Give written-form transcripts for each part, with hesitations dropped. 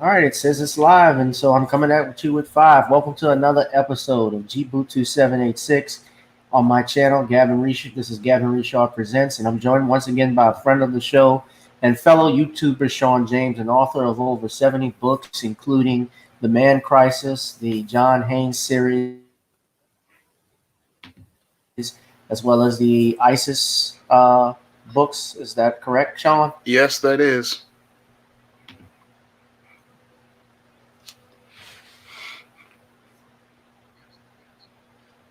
All right, it says it's live, and so I'm coming at you with five. Welcome to another episode of Gboot 786 on my channel, Gavin Richard. This is Gavin Richard Presents, and I'm joined once again by a friend of the show and fellow YouTuber Shawn James, an author of over 70 books, including The Man Crisis, the John Haynes series, as well as the ISIS books. Is that correct, Shawn? Yes, that is.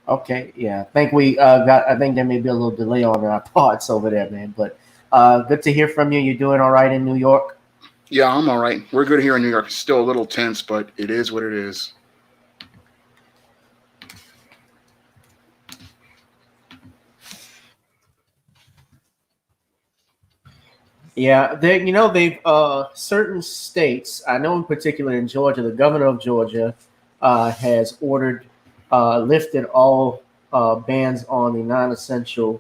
Okay, yeah. I think we got. I think there may be a little delay on our parts over there, man. But good to hear from you. You're doing all right in New York. Yeah, I'm all right. We're good here in New York. It's still a little tense, but it is what it is. Yeah, they've certain states. I know in particular in Georgia, the governor of Georgia has ordered lifted all bans on the non-essential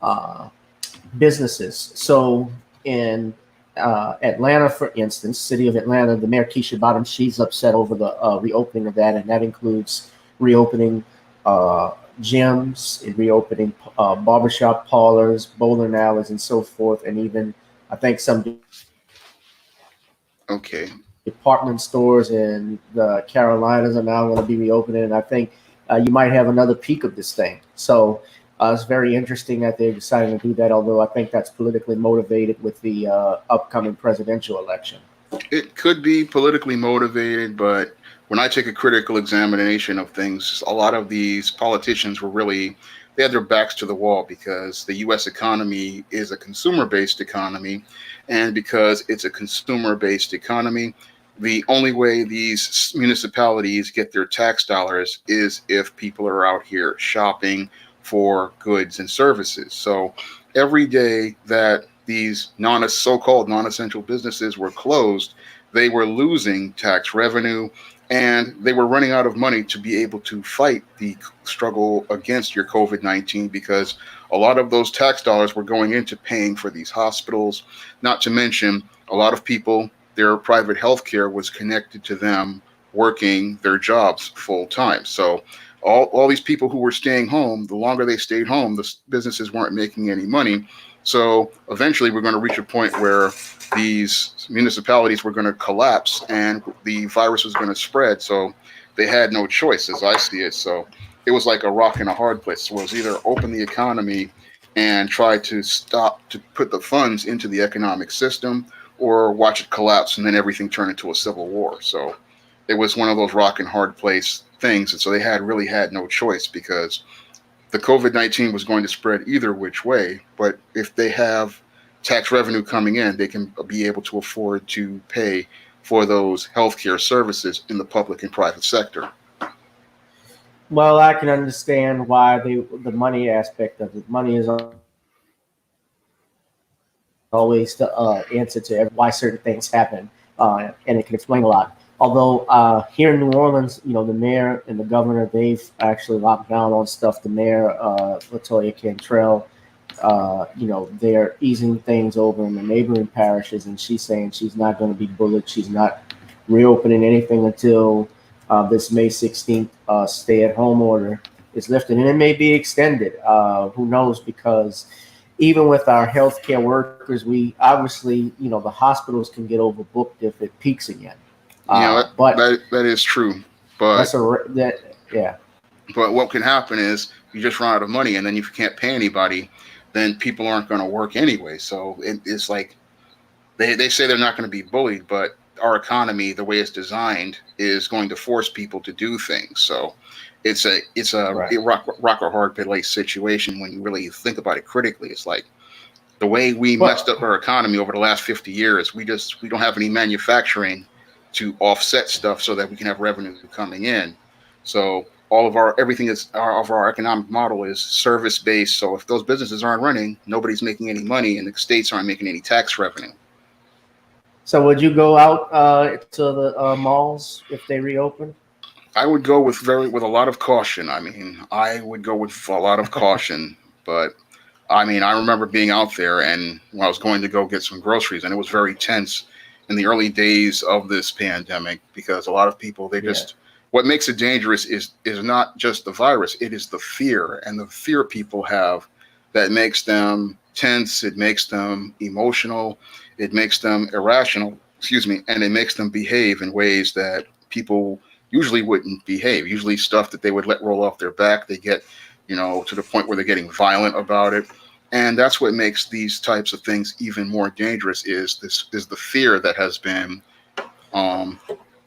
uh, businesses. So in Atlanta, for instance, city of Atlanta, the mayor Keisha Bottoms, she's upset over the reopening of that, and that includes reopening uh, gyms, and reopening barbershop parlors, bowling alleys, and so forth, and even I think some Okay. department stores in the Carolinas are now going to be reopening. And I think you might have another peak of this thing. So it's very interesting that they're deciding to do that, although I think that's politically motivated with the upcoming presidential election. It could be politically motivated, but when I take a critical examination of things, a lot of these politicians were really, they had their backs to the wall because the US economy is a consumer based economy. And because it's a consumer based economy, the only way these municipalities get their tax dollars is if people are out here shopping for goods and services. So every day that these so-called non-essential businesses were closed, they were losing tax revenue and they were running out of money to be able to fight the struggle against your COVID-19 because a lot of those tax dollars were going into paying for these hospitals, not to mention a lot of people, their private health care was connected to them working their jobs full time. So all these people who were staying home, the longer they stayed home, the businesses weren't making any money. So eventually we're going to reach a point where these municipalities were going to collapse and the virus was going to spread. So they had no choice, as I see it. So it was like a rock and a hard place. So it was either open the economy and try to stop to put the funds into the economic system or watch it collapse and then everything turn into a civil war. So it was one of those rock and hard place things. And so they had no choice because the COVID-19 was going to spread either which way. But if they have tax revenue coming in, they can be able to afford to pay for those healthcare services in the public and private sector. Well, I can understand why the money aspect of it. Money is always the answer to why certain things happen, and it can explain a lot. Although here in New Orleans, the mayor and the governor, they've actually locked down on stuff. The mayor, Latoya Cantrell, they're easing things over in the neighboring parishes, and she's saying she's not going to be bullied. She's not reopening anything until this May 16th stay-at-home order is lifted, and it may be extended. Who knows? Because even with our healthcare workers, we obviously, the hospitals can get overbooked if it peaks again. But that is true. But yeah. But what can happen is you just run out of money, and then if you can't pay anybody, then people aren't going to work anyway. So it's like they say they're not going to be bullied, but our economy, the way it's designed, is going to force people to do things. So it's a Right. rock or hard place situation when you really think about it critically. It's like the way we But messed up our economy over the last 50 years. We don't have any manufacturing to offset stuff so that we can have revenue coming in. So all of our everything is of our economic model is service based. So if those businesses aren't running, nobody's making any money, and the states aren't making any tax revenue. so would you go out to the malls if they reopen? I would go with a lot of caution. I mean, I would go with a lot of caution, but I mean, I remember being out there and when I was going to go get some groceries, and it was very tense in the early days of this pandemic, because a lot of people, they just, what makes it dangerous is not just the virus, it is the fear, and the fear people have that makes them tense, it makes them emotional, it makes them irrational, excuse me, and it makes them behave in ways that people usually wouldn't behave. Usually stuff that they would let roll off their back, they get, to the point where they're getting violent about it. And that's what makes these types of things even more dangerous, is the fear that has been um,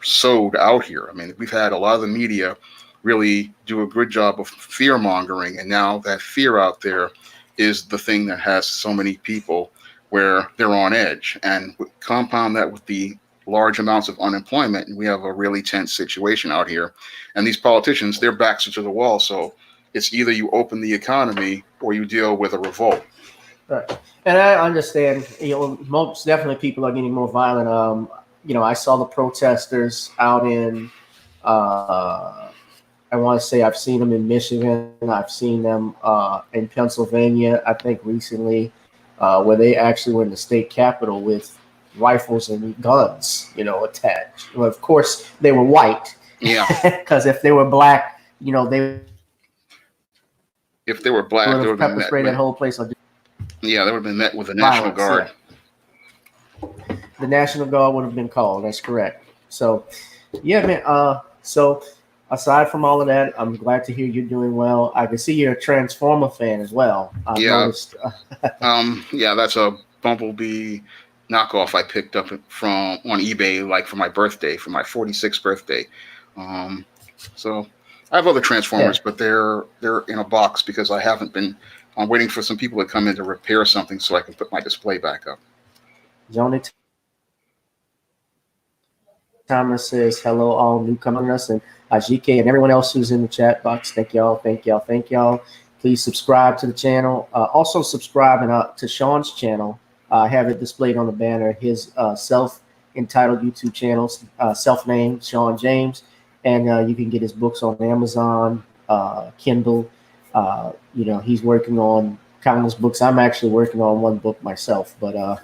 sowed out here. I mean, we've had a lot of the media really do a good job of fear mongering, and now that fear out there is the thing that has so many people where they're on edge. And compound that with the large amounts of unemployment, and we have a really tense situation out here. And these politicians, their backs are to the wall. So it's either you open the economy or you deal with a revolt. Right. And I understand, most definitely people are getting more violent. I saw the protesters out in, I want to say I've seen them in Michigan. I've seen them in Pennsylvania, I think recently, where they actually were in the state capitol with rifles and guns, attached. Well, of course, they were white. Yeah. Because if they were black, they if they were black, they would have pepper spray that whole place. Yeah, they would have been met with the National Guard. Yeah. The National Guard would have been called. That's correct. So, yeah, man. So aside from all of that, I'm glad to hear you're doing well. I can see you're a Transformer fan as well. I noticed. Yeah, that's a Bumblebee knockoff I picked up from on eBay, like for my birthday, for my 46th birthday. So I have other Transformers, but they're in a box because I'm waiting for some people to come in to repair something so I can put my display back up. Johnny Thomas says hello, all newcomers, and GK and everyone else who's in the chat box. Thank y'all. Please subscribe to the channel. Also subscribe to Shawn's channel. I have it displayed on the banner. His self-entitled YouTube channel, self-named Shawn James, and you can get his books on Amazon, Kindle. He's working on countless books. I'm actually working on one book myself, but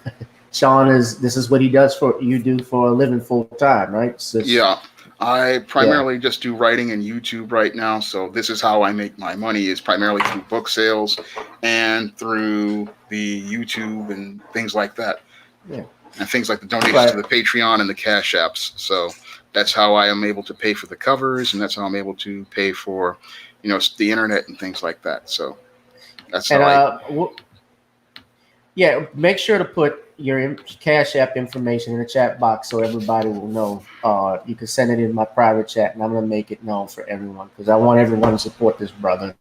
Shawn this is what he does for a living full time, right? Yeah. I primarily just do writing and YouTube right now. So this is how I make my money, is primarily through book sales and through the YouTube and things like that. Yeah. And things like the donations to the Patreon and the Cash Apps. So that's how I am able to pay for the covers, and that's how I'm able to pay for, the internet and things like that. So that's make sure to put your Cash App information in the chat box so everybody will know. You can send it in my private chat, and I'm going to make it known for everyone because I want everyone to support this brother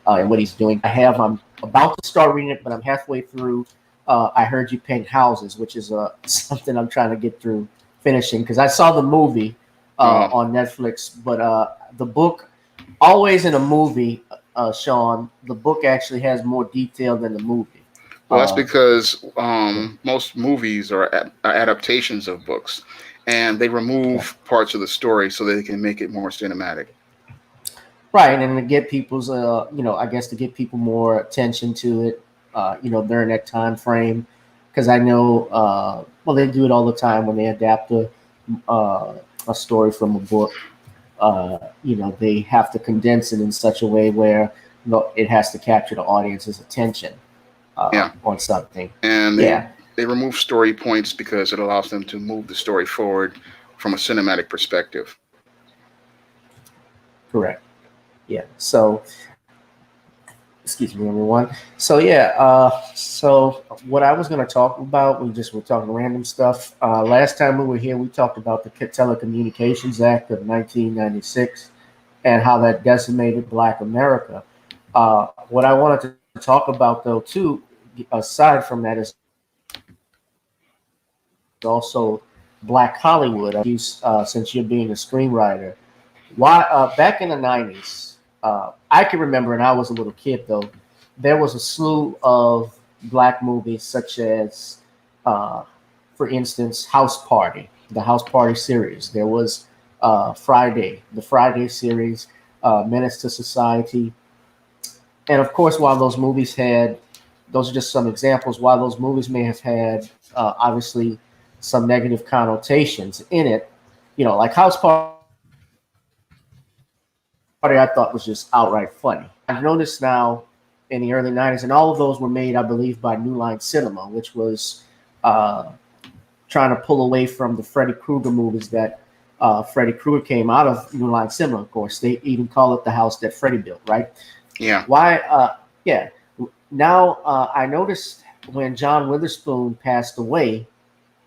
and what he's doing. I'm about to start reading it, but I'm halfway through. I Heard You Paint Houses, which is something I'm trying to get through finishing because I saw the movie on Netflix, but the book, always in a movie, Shawn, the book actually has more detail than the movie. Well, that's because most movies are adaptations of books, and they remove parts of the story so they can make it more cinematic. Right, and to get people's, I guess to get people more attention to it, during that time frame, because I know, they do it all the time when they adapt a story from a book. They have to condense it in such a way where it has to capture the audience's attention on something. And they remove story points because it allows them to move the story forward from a cinematic perspective. Correct. Yeah. So, excuse me, everyone. So, so what I was going to talk about, we just were talking random stuff. Last time we were here, we talked about the Telecommunications Act of 1996 and how that decimated Black America. What I wanted to talk about, though, too, aside from that, is also Black Hollywood. Since you're being a screenwriter, why back in the 90s, I can remember, and I was a little kid though, there was a slew of Black movies such as, for instance, House Party, the House Party series. There was Friday, the Friday series, Menace to Society. And of course, while those movies had those are just some examples. While those movies may have had obviously some negative connotations in it, like House Party, I thought was just outright funny. I've noticed now in the early '90s, and all of those were made, I believe, by New Line Cinema, which was uh, trying to pull away from the Freddy Krueger movies that Freddy Krueger came out of New Line Cinema. Of course, they even call it the house that Freddy built, right? Yeah. Why? Yeah. Now I noticed when John Witherspoon passed away,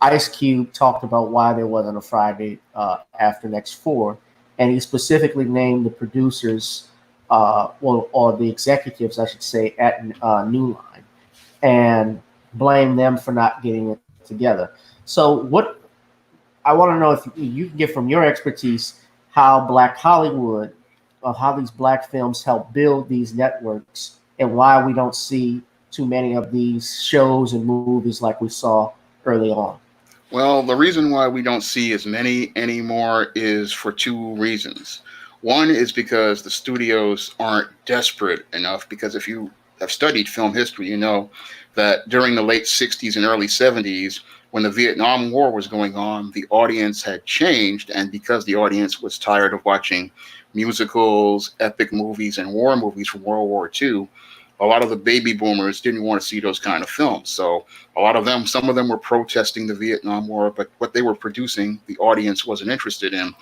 Ice Cube talked about why there wasn't a Friday after next four, and he specifically named the producers, or the executives, I should say, at New Line, and blamed them for not getting it together. So, what I want to know if you can get from your expertise how Black Hollywood, how these black films help build these networks, and why we don't see too many of these shows and movies like we saw early on. Well, the reason why we don't see as many anymore is for two reasons. One is because the studios aren't desperate enough, because if you have studied film history, you know that during the late 60s and early 70s, when the Vietnam War was going on, the audience had changed. And because the audience was tired of watching musicals, epic movies, and war movies from World War II, a lot of the baby boomers didn't want to see those kind of films. So a lot of them, some of them were protesting the Vietnam War, but what they were producing, the audience wasn't interested in.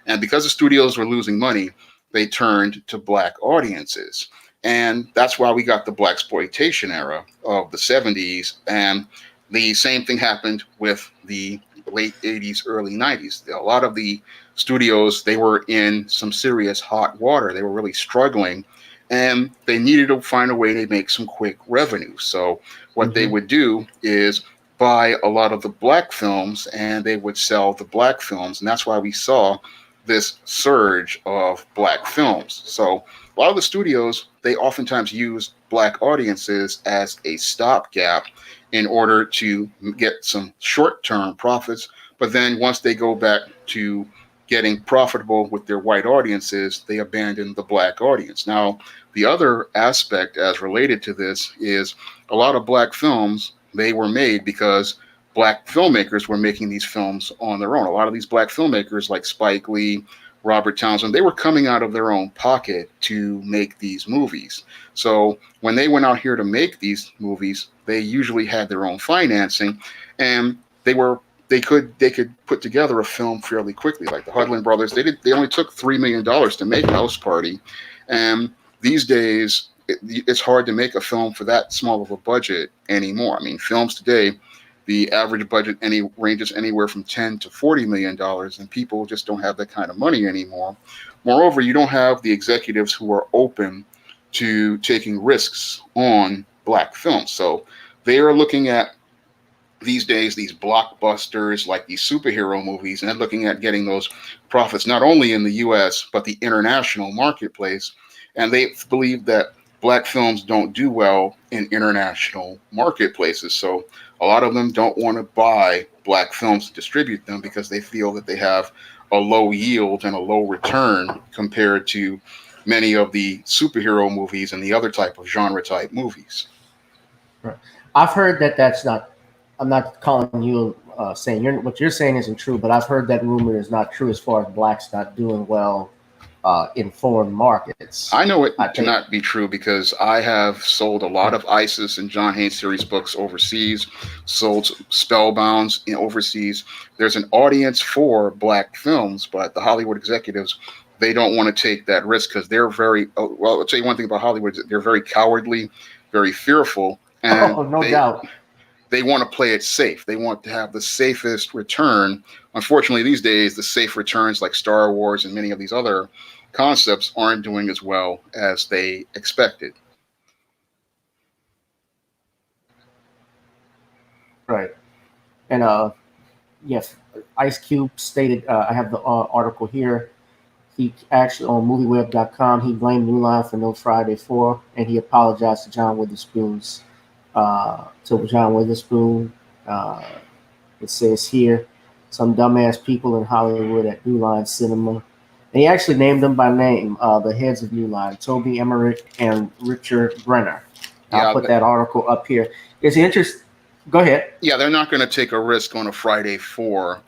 And because the studios were losing money, they turned to black audiences. And that's why we got the black exploitation era of the 70s. And the same thing happened with the late 80s, early 90s. A lot of the studios, they were in some serious hot water. They were really struggling, and they needed to find a way to make some quick revenue. So what they Mm-hmm. would do is buy a lot of the black films, and they would sell the black films. And that's why we saw this surge of black films. So a lot of the studios, they oftentimes use black audiences as a stopgap in order to get some short-term profits. But then once they go back to getting profitable with their white audiences, they abandon the black audience. Now, the other aspect as related to this is a lot of black films, they were made because black filmmakers were making these films on their own. A lot of these black filmmakers like Spike Lee, Robert Townsend, they were coming out of their own pocket to make these movies. So when they went out here to make these movies, they usually had their own financing, and they could put together a film fairly quickly. Like the Hudlin brothers, they only took $3 million to make House Party, and these days it's hard to make a film for that small of a budget anymore. I mean, films today, the average budget ranges anywhere from $10 to $40 million, and people just don't have that kind of money anymore. Moreover, you don't have the executives who are open to taking risks on black films. So they are looking at these days these blockbusters like these superhero movies, and they're looking at getting those profits not only in the US but the international marketplace. And they believe that black films don't do well in international marketplaces. So a lot of them don't want to buy black films to distribute them because they feel that they have a low yield and a low return compared to many of the superhero movies and the other type of genre type movies. Right. I've heard that that's not. I'm not calling you saying what you're saying isn't true, but I've heard that rumor is not true as far as blacks not doing well in foreign markets. I know it I think. cannot be true because I have sold a lot of ISIS and John Haynes series books overseas, sold Spellbounds in overseas. There's an audience for black films, but the Hollywood executives, they don't want to take that risk because they're very, well, I'll tell you one thing about Hollywood, they're very cowardly, very fearful, and Oh, no doubt. they want to play it safe. They want to have the safest return. Unfortunately, these days, the safe returns like Star Wars and many of these other concepts aren't doing as well as they expected. Right. And yes, Ice Cube stated. I have the article here. He actually on MovieWeb.com. He blamed New Line for No Friday 4, and he apologized to John Witherspoon's. To John Witherspoon. It says here, some dumbass people in Hollywood at New Line Cinema. And he actually named them by name, the heads of New Line, Toby Emmerich and Richard Brenner. I'll Yeah, put that article up here. It's interesting. Go ahead. yeah, they're not going to take a risk on a Friday 4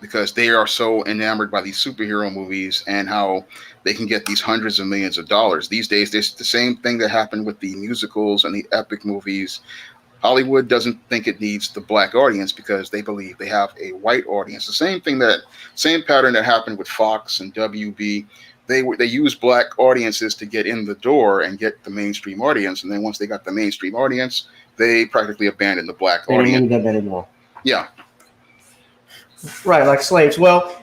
because they are so enamored by these superhero movies and how they can get these hundreds of millions of dollars. These days, there's the same thing that happened with the musicals and the epic movies. Hollywood doesn't think it needs the black audience because they believe they have a white audience. The same pattern that happened with Fox and WB. They use black audiences to get in the door and get the mainstream audience, and then once they got the mainstream audience, they practically abandoned the black They don't audience. need them anymore. Yeah, Right, like slaves. Well,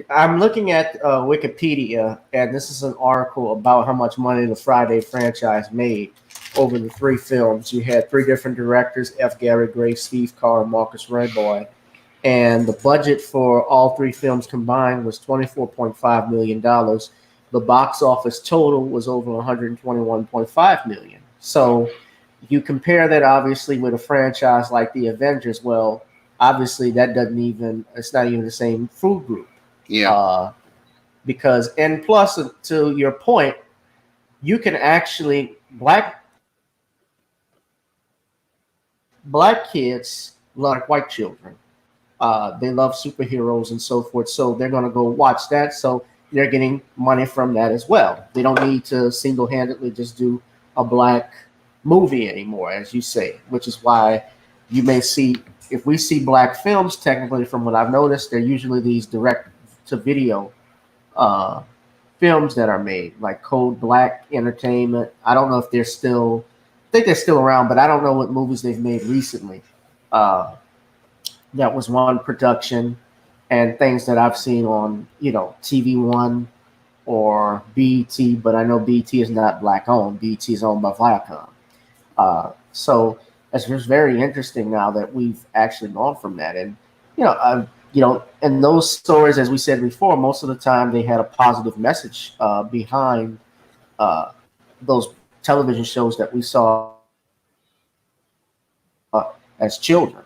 I'm looking at Wikipedia, and this is an article about how much money the Friday franchise made over the three films. You had three different directors: F. Gary Gray, Steve Carr, and Marcus Raboy. And the budget for all three films combined was $24.5 million. The box office total was over $121.5 million. So you compare that obviously with a franchise like the Avengers. Well, obviously that doesn't even, it's not even the same food group. yeah, Because, and plus, to your point, you can actually, black kids like white children. They love superheroes and so forth, so they're going to go watch that. So they're getting money from that as well. They don't need to single-handedly just do a black movie anymore, as you say, which is why you may see, if we see black films, technically, from what I've noticed, they're usually these direct-to-video uh, films that are made, like Code Black Entertainment. I don't know if they're still, I think they're still around, but I don't know what movies they've made recently. That was one production, and things that I've seen on, TV One or BET, but I know BET is not black owned. BET is owned by Viacom. So it's just very interesting now that we've actually gone from that. And and those stories, as we said before, most of the time they had a positive message behind uh, those television shows that we saw as children.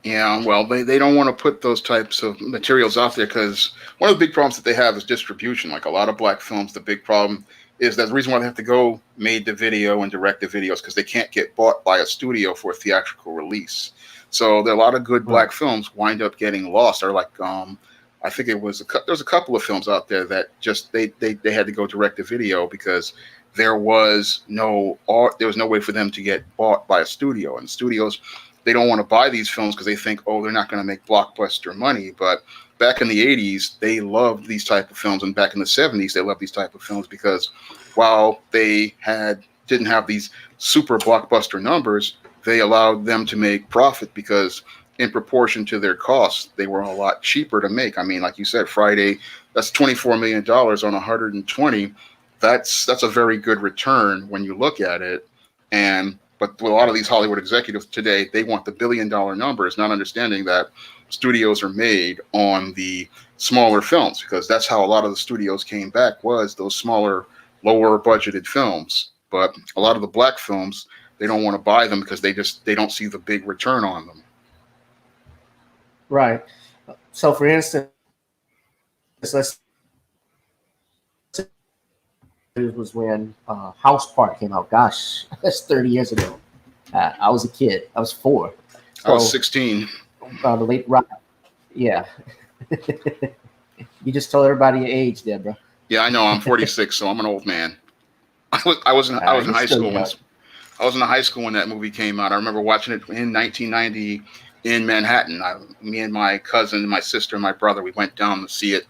yeah. Well, they don't want to put those types of materials out there because one of the big problems that they have is distribution. Like a lot of black films, the big problem is that the reason why they have to go made to video and direct to videos because they can't get bought by a studio for a theatrical release. So there are a lot of good Right. black films wind up getting lost. Or like I think it was there's a couple of films out there that just they had to go direct to video because there was no way for them to get bought by a studio, and studios, they don't want to buy these films because they think, oh, they're not going to make blockbuster money. But back in the 80s, they loved these type of films, and back in the 70s, they loved these type of films because while they didn't have these super blockbuster numbers, they allowed them to make profit because in proportion to their costs, they were a lot cheaper to make. I mean, like you said, Friday, that's $24 million on 120. That's a very good return when you look at it. And but with a lot of these Hollywood executives today, they want the $1 billion numbers, not understanding that studios are made on the smaller films because that's how a lot of the studios came back, was those smaller, lower budgeted films. But a lot of the black films, they don't want to buy them because they don't see the big return on them. Right. So, for instance, let's say it was when House Party came out. Gosh, that's 30 years ago. I was a kid. I was 4. I was So 16. the late rock. Yeah. You just told everybody your age there, bro. Yeah, I know. I'm 46, so I'm an old man. I was in You're high still school when young. that movie came out. I remember watching it in 1990 in Manhattan. Me and my cousin, my sister, and my brother, we went down to see it,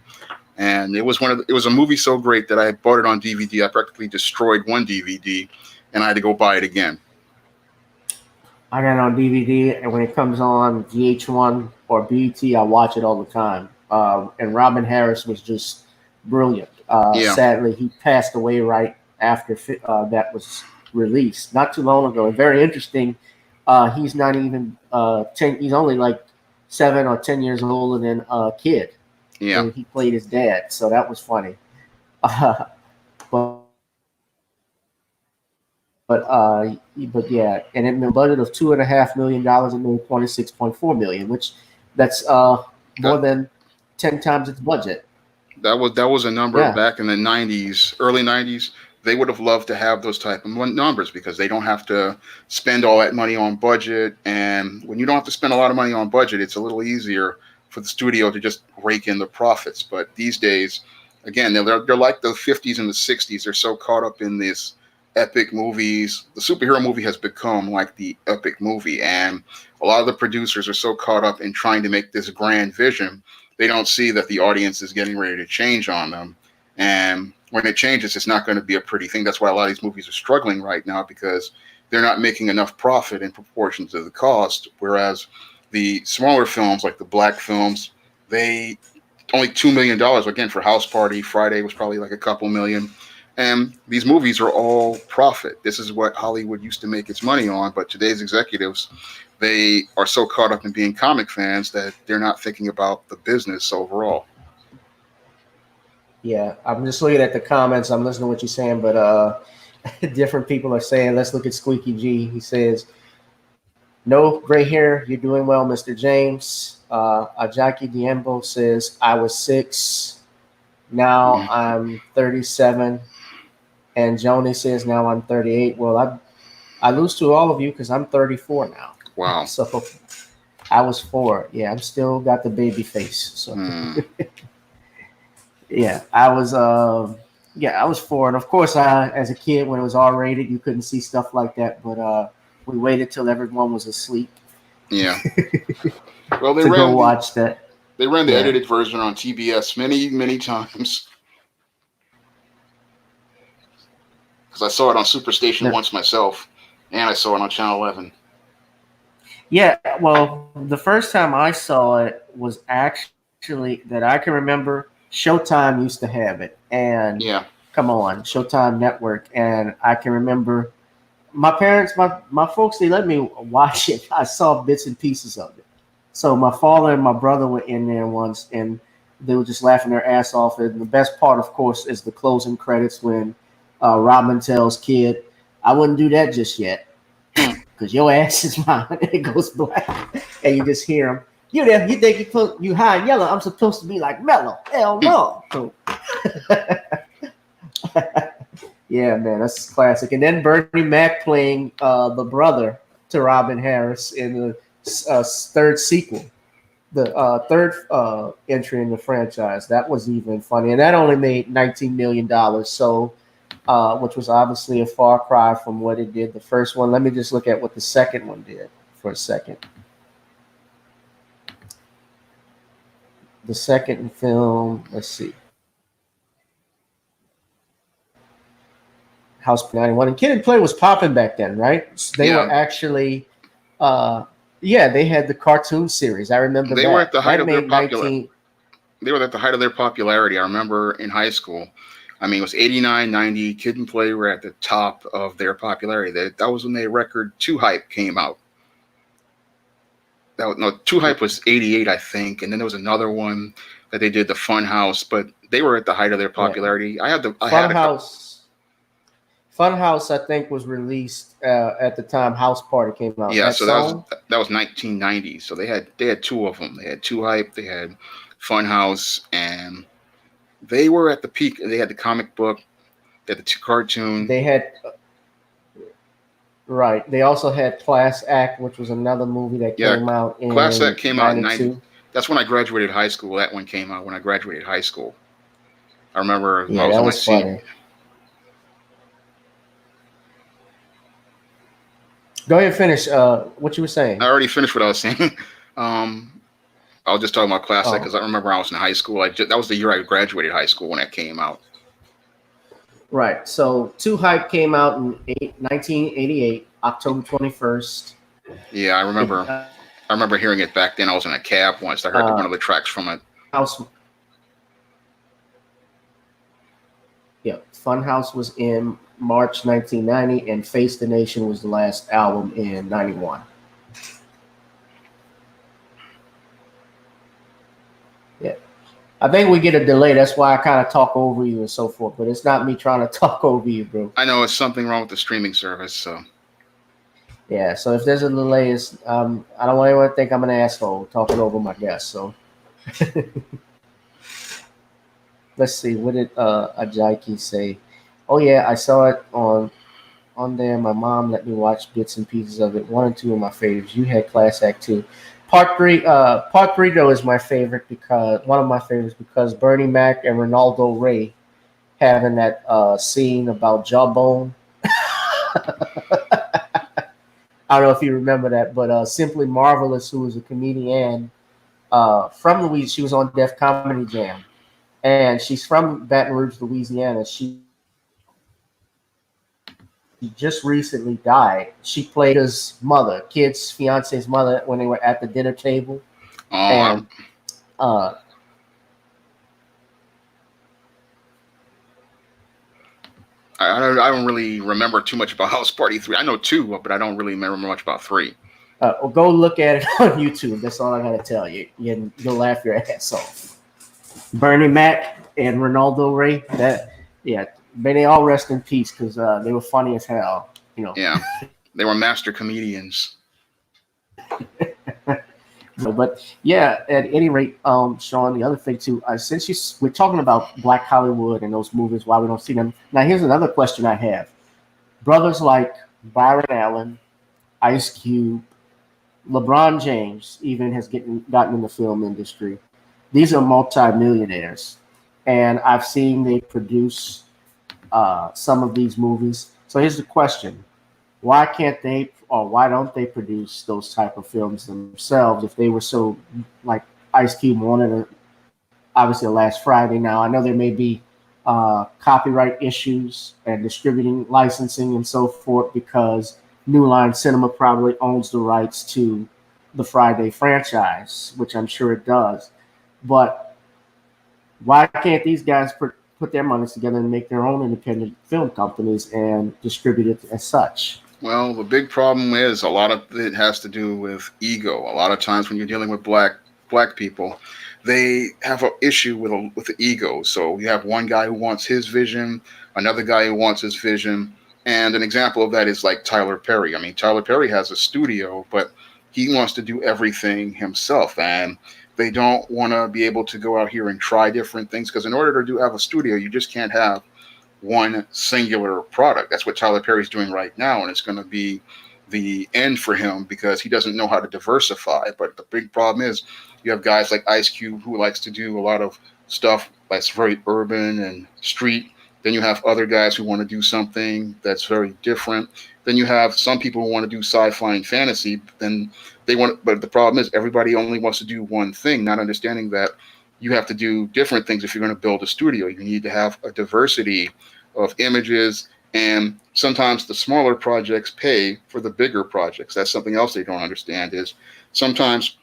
and it was a movie so great that I bought it on DVD. I practically destroyed one DVD, and I had to go buy it again. I got it on DVD, and when it comes on VH1 or BT, I watch it all the time. And Robin Harris was just brilliant. Yeah, Sadly, he passed away right after that was released, not too long ago. And very interesting. He's not even 10. He's only like 7 or 10 years older than a kid, yeah. and he played his dad. So that was funny. But but yeah, and in a budget of $2.5 million, it made 26.4 million, which that's more That than 10 times its budget. that was a number Yeah, back in the 90s, early 90s. they would have loved to have those type of numbers because they don't have to spend all that money on budget. And when you don't have to spend a lot of money on budget, it's a little easier for the studio to just rake in the profits. But these days, again, they're like the 50s and the 60s. They're so caught up in this epic movies. The superhero movie has become like the epic movie, and a lot of the producers are so caught up in trying to make this grand vision, they don't see that the audience is getting ready to change on them. And when it changes, it's not going to be a pretty thing. That's why a lot of these movies are struggling right now, because they're not making enough profit in proportion to the cost. Whereas the smaller films, like the black films, they only $2 million. Again, for House Party, Friday was probably like a couple million. And these movies are all profit. This is what Hollywood used to make its money on. But today's executives, they are so caught up in being comic fans that they're not thinking about the business overall. Yeah, I'm just looking at the comments. I'm listening to what you're saying, but different people are saying, let's look at Squeaky G. He says, no gray hair. You're doing well, Mr. James. Ajaki Diembo says, I was 6. Now I'm 37. And Joni says, now I'm 38. Well, I lose to all of you because I'm 34 now. Wow. So I was 4. Yeah, I'm still got the baby face. So yeah, I was 4. And of course, as a kid, when it was R-rated, you couldn't see stuff like that. But we waited till everyone was asleep. Yeah. Well, to go watch that. They ran the edited version on TBS many, many times. Because I saw it on Superstation once myself, and I saw it on Channel 11. Yeah, well, the first time I saw it was actually, that I can remember, Showtime used to have it. And come on, Showtime Network. And I can remember my parents, my folks, they let me watch it. I saw bits and pieces of it. So my father and my brother were in there once, and they were just laughing their ass off. And the best part, of course, is the closing credits when Robin tells Kid, I wouldn't do that just yet because your ass is mine. And it goes black, and you just hear him. You there? You think you high and yellow? I'm supposed to be like mellow? Hell no. So, yeah, man, that's classic. And then Bernie Mac playing the brother to Robin Harris in the third sequel, the third entry in the franchise. That was even funny, and that only made $19 million. So. Which was obviously a far cry from what it did the first one. Let me just look at what the second one did for a second. The second film, let's see. House 91. And Kid and Play was popping back then, right? They were actually, they had the cartoon series. I remember they that. Were at the height of their popularity. They were at the height of their popularity. I remember in high school. I mean, it was 89, 90. Kid and Play were at the top of their popularity. That was when their record 2 Hype came out. 2 Hype was 88, I think. And then there was another one that they did, the Fun House. But they were at the height of their popularity. Yeah. Fun House, I think, was released at the time House Party came out. Yeah, so that was 1990. So they had 2 of them. They had 2 Hype, they had Fun House, and they were at the peak. They had the comic book, they had the 2 cartoon. They had, right. They also had Class Act, which was another movie that came out in Class Act came out in 92. That's when I graduated high school. That one came out when I graduated high school. I remember I was on my seat. Go ahead and finish what you were saying. I already finished what I was saying. I was just talking about Class Act because I remember I was in high school. That was the year I graduated high school when that came out. Right. So 2 Hype came out in 1988, October 21st. Yeah, I remember. I remember hearing it back then. I was in a cab once. I heard one of the tracks from it. Funhouse was in March 1990, and Face the Nation was the last album in 91. Yeah. I think we get a delay. That's why I kind of talk over you and so forth. But it's not me trying to talk over you, bro. I know it's something wrong with the streaming service. So. Yeah. So if there's a delay, it's I don't want anyone to think I'm an asshole talking over my guest. So. Let's see. What did Ajaiki say? Oh yeah, I saw it on there. My mom let me watch bits and pieces of it. One and two of my favorites. You had Class Act too. Part three though is my favorite because one of my favorites because Bernie Mac and Ronaldo Ray having that scene about Jawbone. I don't know if you remember that, but Simply Marvelous, who was a comedian from Louisiana, she was on Def Comedy Jam, and she's from Baton Rouge, Louisiana. She just recently died. She played his mother, kid's fiance's mother, when they were at the dinner table, and uh, Oh, I don't really remember too much about House Party 3. I know 2, but I don't really remember much about 3. well, go look at it on YouTube. That's all I gotta tell you. You'll laugh your ass off. Bernie Mac and Ronaldo Ray. That yeah, may they all rest in peace because they were funny as hell. You know. Yeah, they were master comedians. But yeah, at any rate, Sean, the other thing too, since we're talking about Black Hollywood and those movies, why we don't see them. Now, here's another question I have: brothers like Byron Allen, Ice Cube, LeBron James, even has gotten in the film industry. These are multimillionaires, and I've seen they produce some of these movies. So here's the question: why can't they, or why don't they produce those type of films themselves if they were so like Ice Cube wanted to, obviously last Friday. Now I know there may be copyright issues and distributing licensing and so forth because New Line Cinema probably owns the rights to the Friday franchise, which I'm sure it does. But why can't these guys put their monies together and make their own independent film companies and distribute it as such? Well, the big problem is a lot of it has to do with ego. A lot of times when you're dealing with black people, they have an issue with the ego. So you have one guy who wants his vision, another guy who wants his vision, and an example of that is like Tyler Perry. I mean, Tyler Perry has a studio, but he wants to do everything himself, and they don't want to be able to go out here and try different things because in order to do have a studio, you just can't have one singular product. That's what Tyler Perry's doing right now, and it's going to be the end for him because he doesn't know how to diversify. But the big problem is you have guys like Ice Cube who likes to do a lot of stuff that's very urban and street. Then you have other guys who want to do something that's very different. Then you have some people who want to do sci-fi and fantasy. Then but the problem is everybody only wants to do one thing, not understanding that you have to do different things if you're going to build a studio. You need to have a diversity of images, and sometimes the smaller projects pay for the bigger projects. That's something else they don't understand is sometimes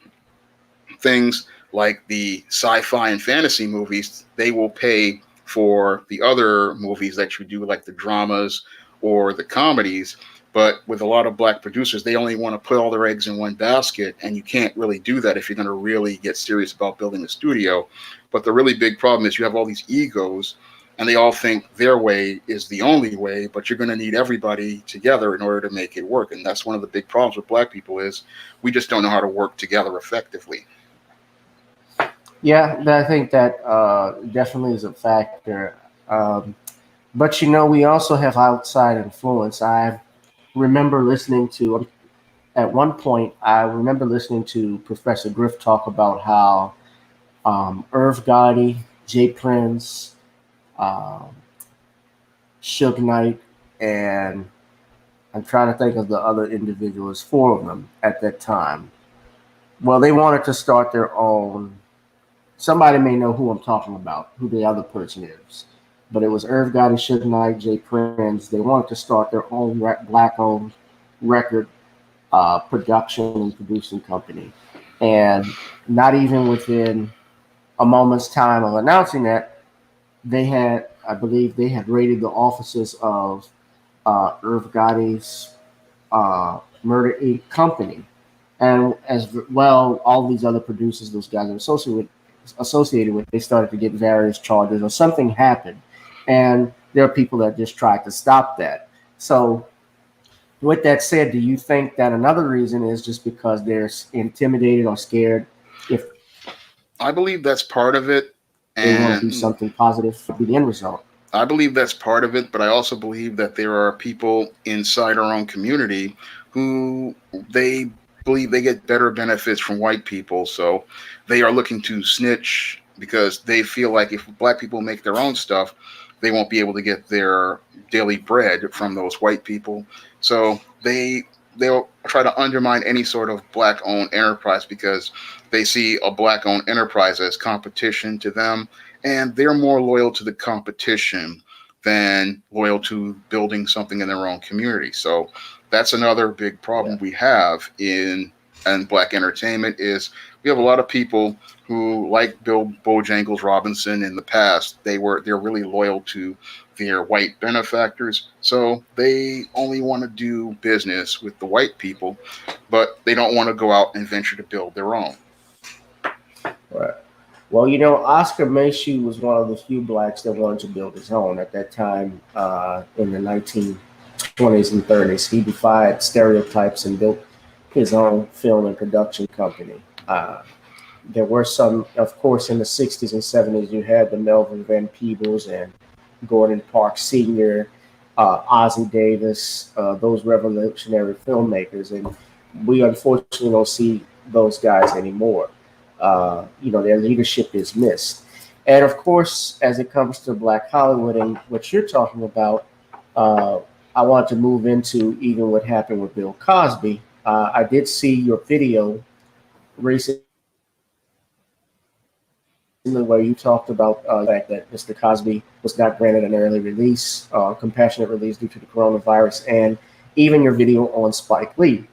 things like the sci-fi and fantasy movies, they will pay for the other movies that you do, like the dramas or the comedies. But with a lot of black producers, they only want to put all their eggs in one basket, and you can't really do that if you're going to really get serious about building a studio. But the really big problem is you have all these egos, and they all think their way is the only way, but you're going to need everybody together in order to make it work. And that's one of the big problems with black people is we just don't know how to work together effectively. Yeah, I think that definitely is a factor. Um, but we also have outside influence. I remember listening to, at one point, I remember listening to Professor Griff talk about how Irv Gotti, Jay Prince, um, Suge Knight, and I'm trying to think of the other individuals, four of them at that time. Well, they wanted to start their own. Somebody may know who I'm talking about, who the other person is. But it was Irv Gotti, Suge Knight, Jay Prince. They wanted to start their own black-owned record production and producing company. And not even within a moment's time of announcing that, I believe, they had raided the offices of Irv Gotti's Murder Inc. company, and as well, all these other producers, those guys are associated with, they started to get various charges, or something happened, and there are people that just tried to stop that. So, with that said, do you think that another reason is just because they're intimidated or scared if they want to do something I believe that's positive, part of it. what would be the end And result? I believe that's part of it, but I also believe that there are people inside our own community who they believe they get better benefits from white people. So they are looking to snitch because they feel like if black people make their own stuff, they won't be able to get their daily bread from those white people. So they'll try to undermine any sort of black owned enterprise because they see a black owned enterprise as competition to them, and they're more loyal to the competition than loyal to building something in their own community. So that's another big problem Yeah. we have in black entertainment is we have a lot of people who like Bill Bojangles Robinson in the past. They're really loyal to their white benefactors, so they only want to do business with the white people, but they don't want to go out and venture to build their own. Right. Well, Oscar Mayshew was one of the few blacks that wanted to build his own at that time in the 1920s and 30s. He defied stereotypes and built his own film and production company. There were some, of course, in the 60s and 70s, you had the Melvin Van Peebles and Gordon Parks Sr., Ozzie Davis, those revolutionary filmmakers. And we unfortunately don't see those guys anymore. Their leadership is missed. And of course, as it comes to Black Hollywood and what you're talking about, uh, I want to move into even what happened with Bill Cosby. I did see your video recently where you talked about the fact that Mr. Cosby was not granted an early release, compassionate release due to the coronavirus, and even your video on Spike Lee.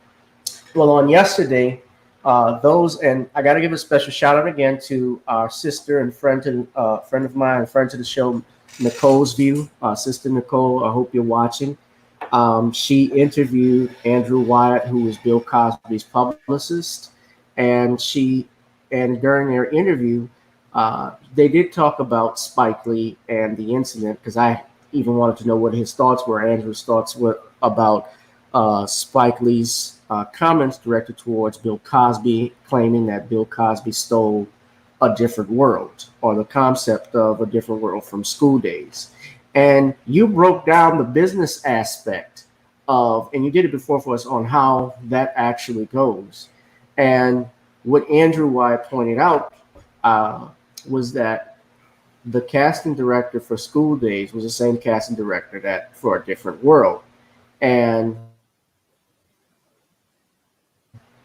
Well, on yesterday, and I got to give a special shout out again to our sister and friend of mine, friend to the show, Nicole's View. Sister Nicole, I hope you're watching. She interviewed Andrew Wyatt, who was Bill Cosby's publicist, and during their interview, they did talk about Spike Lee and the incident because I even wanted to know what his thoughts were, Andrew's thoughts were about Spike Lee's comments directed towards Bill Cosby, claiming that Bill Cosby stole a different world or the concept of a different world from School Days. And you broke down the business aspect and you did it before for us on how that actually goes. And what Andrew Wyatt pointed out was that the casting director for School Days was the same casting director that for A Different World. And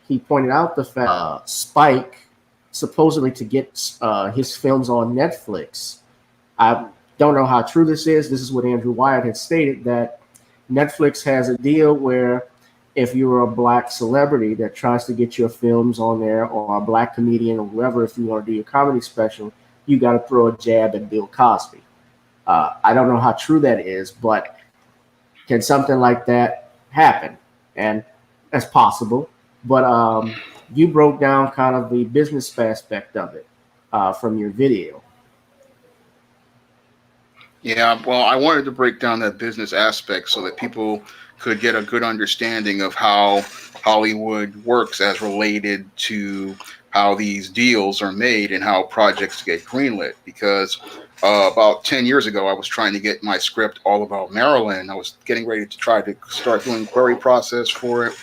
he pointed out the fact Spike supposedly to get his films on Netflix. I don't know how true this is. This is what Andrew Wyatt had stated, that Netflix has a deal where if you're a black celebrity that tries to get your films on there, or a black comedian or whoever, if you want to do your comedy special, you got to throw a jab at Bill Cosby. I don't know how true that is, but can something like that happen? And that's possible. But you broke down kind of the business aspect of it from your video. Yeah, well, I wanted to break down that business aspect so that people could get a good understanding of how Hollywood works as related to how these deals are made and how projects get greenlit. Because about 10 years ago, I was trying to get my script all about Maryland. I was getting ready to try to start doing query process for it.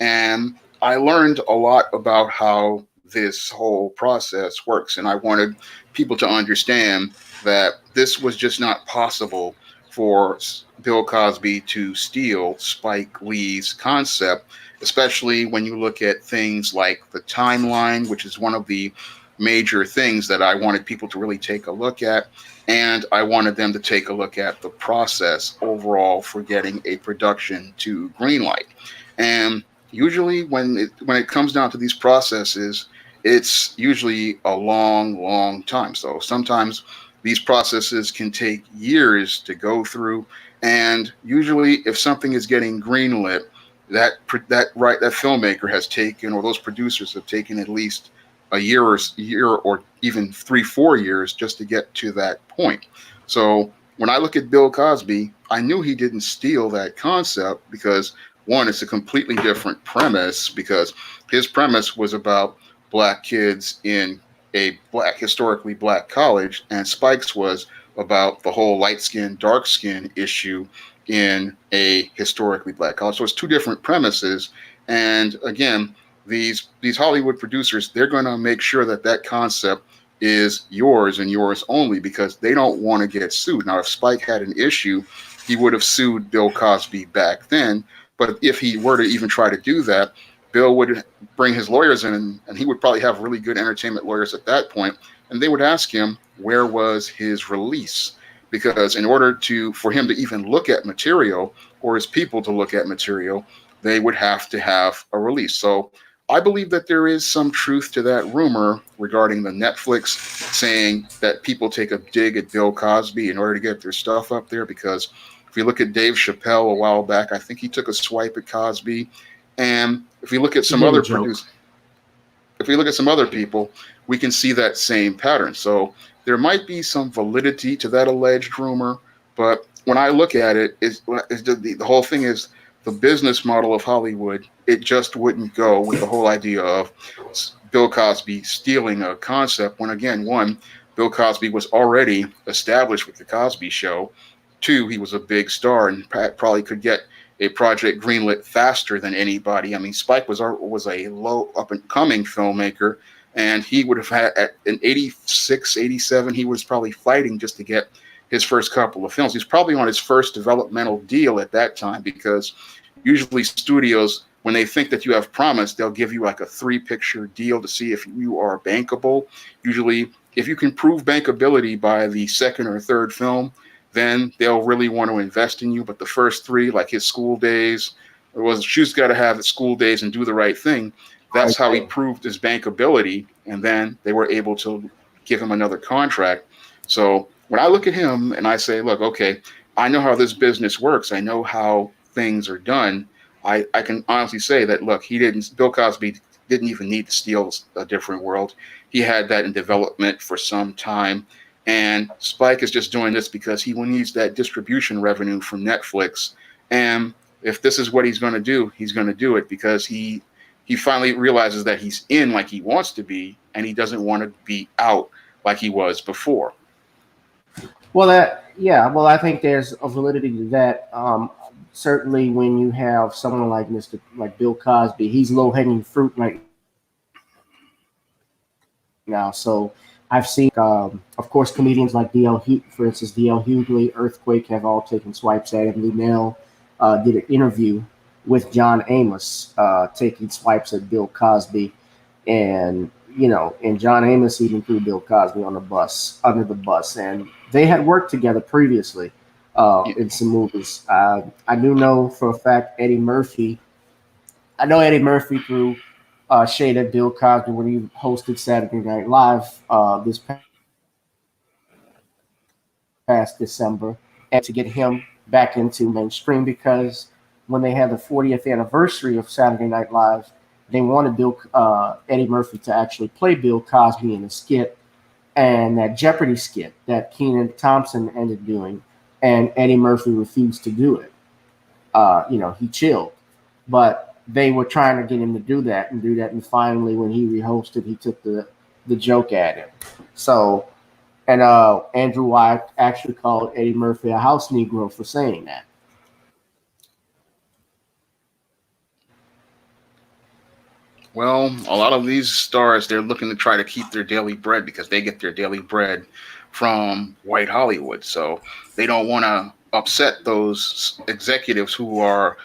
And I learned a lot about how this whole process works. And I wanted people to understand that this was just not possible for Bill Cosby to steal Spike Lee's concept, especially when you look at things like the timeline, which is one of the major things that I wanted people to really take a look at. And I wanted them to take a look at the process overall for getting a production to greenlight. And usually when it comes down to these processes, it's usually a long time. So sometimes these processes can take years to go through, and usually, if something is getting greenlit, that filmmaker has taken, or those producers have taken, at least a year or even 3-4 years just to get to that point. So when I look at Bill Cosby, I knew he didn't steal that concept because one, it's a completely different premise, because his premise was about black kids in a historically black college, and Spike's was about the whole light skin, dark skin issue in a historically black college. So it's two different premises. And again, these Hollywood producers, they're going to make sure that that concept is yours and yours only because they don't want to get sued. Now, if Spike had an issue, he would have sued Bill Cosby back then. But if he were to even try to do that, Bill would bring his lawyers in, and he would probably have really good entertainment lawyers at that point, and they would ask him where was his release, because in order for him to even look at material or his people to look at material, they would have to have a release. So I believe that there is some truth to that rumor regarding the Netflix saying that people take a dig at Bill Cosby in order to get their stuff up there, because if you look at Dave Chappelle a while back, I think he took a swipe at Cosby. And if you look at some other producers, if we look at some other people, we can see that same pattern. So there might be some validity to that alleged rumor, but when I look at it, the whole thing is the business model of Hollywood. It just wouldn't go with the whole idea of Bill Cosby stealing a concept when, again, one, Bill Cosby was already established with the Cosby Show. Two, he was a big star and probably could get a project greenlit faster than anybody. I mean, Spike was a low up and coming filmmaker, and he would have had at in 86, 87, he was probably fighting just to get his first couple of films. He's probably on his first developmental deal at that time, because usually studios, when they think that you have promise, they'll give you like a 3-picture deal to see if you are bankable. Usually, if you can prove bankability by the second or third film, then they'll really want to invest in you. But the first 3, like his School Days, Shoes Gotta Have It, School Days, and Do the Right Thing, that's how he proved his bankability. And then they were able to give him another contract. So when I look at him and I say, look, okay, I know how this business works. I know how things are done. I can honestly say that, look, Bill Cosby didn't even need to steal A Different World. He had that in development for some time. And Spike is just doing this because he needs that distribution revenue from Netflix. And if this is what he's going to do, he's going to do it because he finally realizes that he's in like he wants to be, and he doesn't want to be out like he was before. Well, I think there's a validity to that. Certainly, when you have someone like Bill Cosby, he's low hanging fruit right now. So I've seen, of course, comedians like for instance, D.L. Hughley, Earthquake have all taken swipes at him. Lunel did an interview with John Amos, taking swipes at Bill Cosby, and John Amos even threw Bill Cosby under the bus, and they had worked together previously in some movies. I do know for a fact Eddie Murphy. I know Eddie Murphy threw shade at Bill Cosby when he hosted Saturday Night Live this past December, and to get him back into mainstream, because when they had the 40th anniversary of Saturday Night Live, they wanted Eddie Murphy to actually play Bill Cosby in a skit, and that Jeopardy skit that Kenan Thompson ended doing, and Eddie Murphy refused to do it. He chilled, but they were trying to get him to do that, and finally, when he rehosted, he took the joke at him. So, and Andrew White actually called Eddie Murphy a house Negro for saying that. Well, a lot of these stars, they're looking to try to keep their daily bread because they get their daily bread from white Hollywood. So they don't want to upset those executives who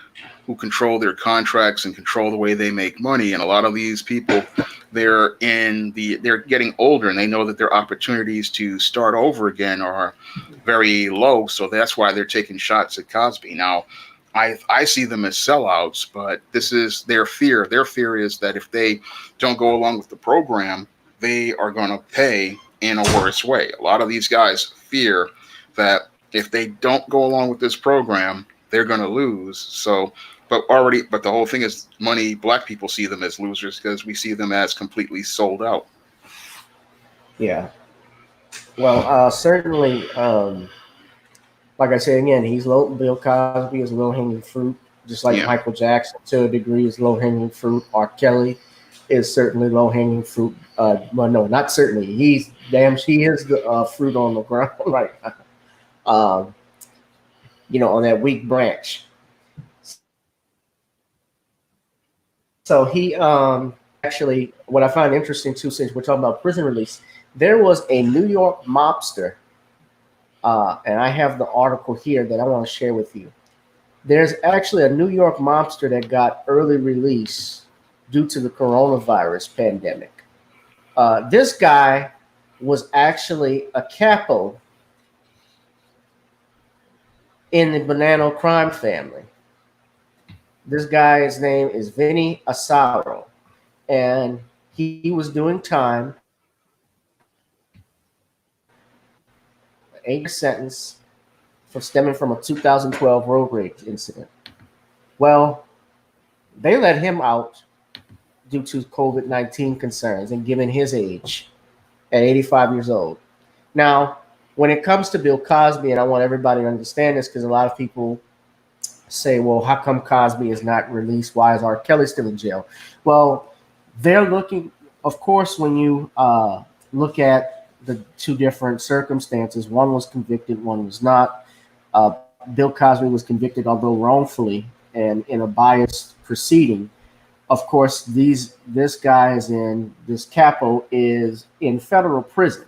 control their contracts and control the way they make money. And a lot of these people, they're getting older, and they know that their opportunities to start over again are very low. So that's why they're taking shots at Cosby. Now, I see them as sellouts, but this is their fear. Their fear is that if they don't go along with the program, they are going to pay in a worse way. A lot of these guys fear that if they don't go along with this program, they're going to lose. So, but the whole thing is money. Black people see them as losers because we see them as completely sold out. Yeah. Well, certainly, like I said again, Bill Cosby is low hanging fruit, just like Michael Jackson to a degree is low hanging fruit. R. Kelly is certainly low hanging fruit. Well, no, not certainly. He is the fruit on the ground right now. um, on that weak branch. So he actually, what I find interesting too, since we're talking about prison release, there was a New York mobster, and I have the article here that I want to share with you. There's actually a New York mobster that got early release due to the coronavirus pandemic. This guy was actually a capo in the Bonanno crime family. This guy's name is Vinny Asaro, and he was doing time, 8-year sentence for stemming from a 2012 road rage incident. Well, they let him out due to COVID-19 concerns and given his age at 85 years old. Now, when it comes to Bill Cosby, and I want everybody to understand this because a lot of people say, well, how come Cosby is not released? Why is R. Kelly still in jail? Well, they're looking, of course, when you look at the two different circumstances, one was convicted, one was not. Uh, Bill Cosby was convicted, although wrongfully, and in a biased proceeding. Of course, this guy is in this capo is in federal prison.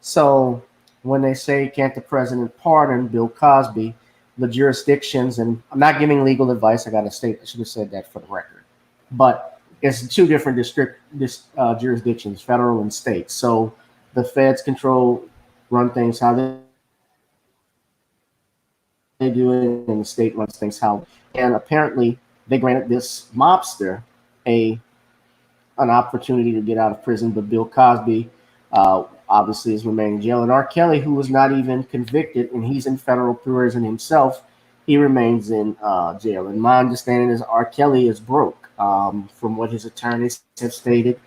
So when they say can't the president pardon Bill Cosby, the jurisdictions, and I'm not giving legal advice. I got to state I should have said that for the record, but it's two different jurisdictions, federal and state. So the feds run things how they do it, and the state runs things how. And apparently, they granted this mobster a an opportunity to get out of prison, but Bill Cosby obviously is remaining in jail. And R. Kelly, who was not even convicted, and he's in federal prison himself, he remains in jail. And my understanding is R. Kelly is broke, from what his attorneys have stated.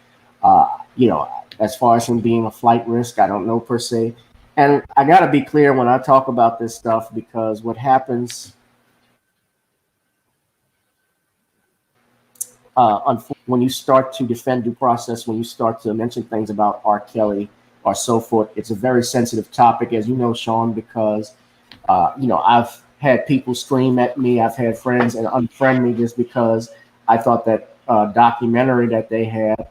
As far as him being a flight risk, I don't know per se. And I got to be clear when I talk about this stuff because what happens when you start to defend due process, when you start to mention things about R. Kelly or so forth, it's a very sensitive topic, as you know, Shawn, because, I've had people scream at me. I've had friends and unfriend me just because I thought that documentary that they had,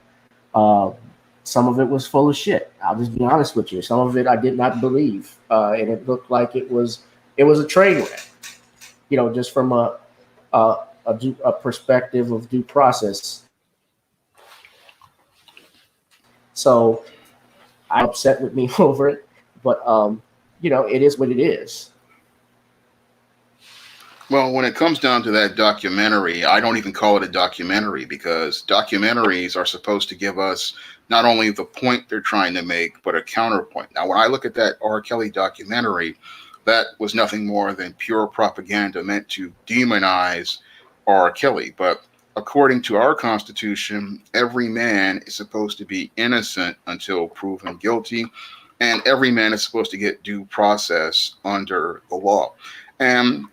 some of it was full of shit. I'll just be honest with you. Some of it I did not believe, and it looked like it was a train wreck. Just from a perspective of due process. So I'm upset with me over it, but it is what it is. Well, when it comes down to that documentary, I don't even call it a documentary because documentaries are supposed to give us not only the point they're trying to make, but a counterpoint. Now, when I look at that R. Kelly documentary, that was nothing more than pure propaganda meant to demonize R. Kelly. But according to our Constitution, every man is supposed to be innocent until proven guilty, and every man is supposed to get due process under the law. And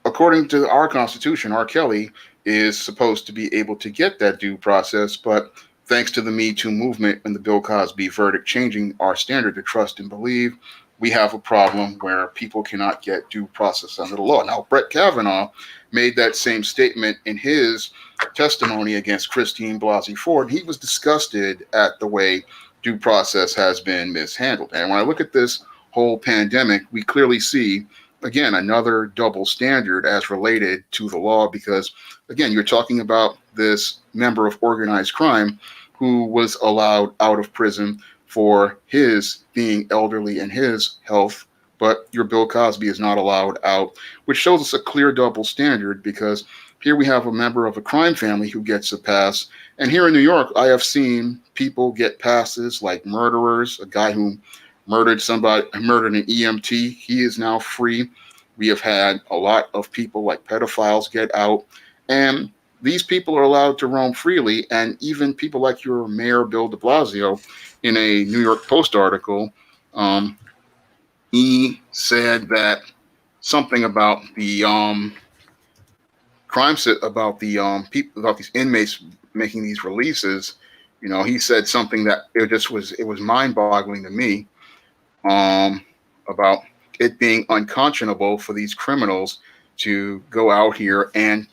according to our Constitution, R. Kelly is supposed to be able to get that due process, but thanks to the Me Too movement and the Bill Cosby verdict changing our standard to trust and believe, we have a problem where people cannot get due process under the law. Now, Brett Kavanaugh made that same statement in his testimony against Christine Blasey Ford. He was disgusted at the way due process has been mishandled. And when I look at this whole pandemic, we clearly see, again, another double standard as related to the law, because, again, you're talking about this member of organized crime who was allowed out of prison for his being elderly and his health, but your Bill Cosby is not allowed out, which shows us a clear double standard, because here we have a member of a crime family who gets a pass. And here in New York, I have seen people get passes like murderers, a guy who murdered an EMT. He is now free. We have had a lot of people like pedophiles get out, and these people are allowed to roam freely. And even people like your mayor, Bill de Blasio, in a New York Post article, he said that something about the crime set about the people, about these inmates making these releases. He said something that it was mind-boggling to me, about it being unconscionable for these criminals to go out here and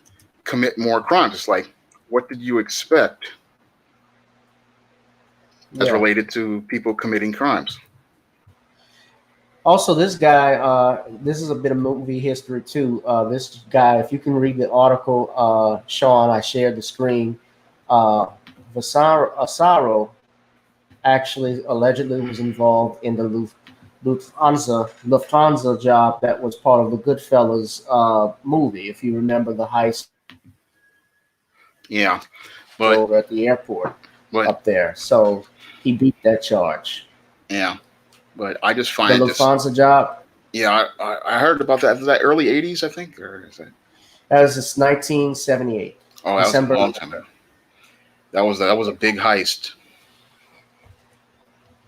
commit more crimes. It's like, what did you expect as Yeah. related to people committing crimes? Also, this guy, this is a bit of movie history too. This guy, if you can read the article, Sean, I shared the screen. Uh, Vasaro actually allegedly was involved in the Lufthansa job that was part of the Goodfellas movie. If you remember the heist Yeah, but over at the airport but up there, so he beat that charge. yeah, but I just The find this. Lufthansa job, Yeah, I heard about that. Was that early '80s? I think, or is that? that was 1978, Oh, that was a December. long time ago. That was a big heist.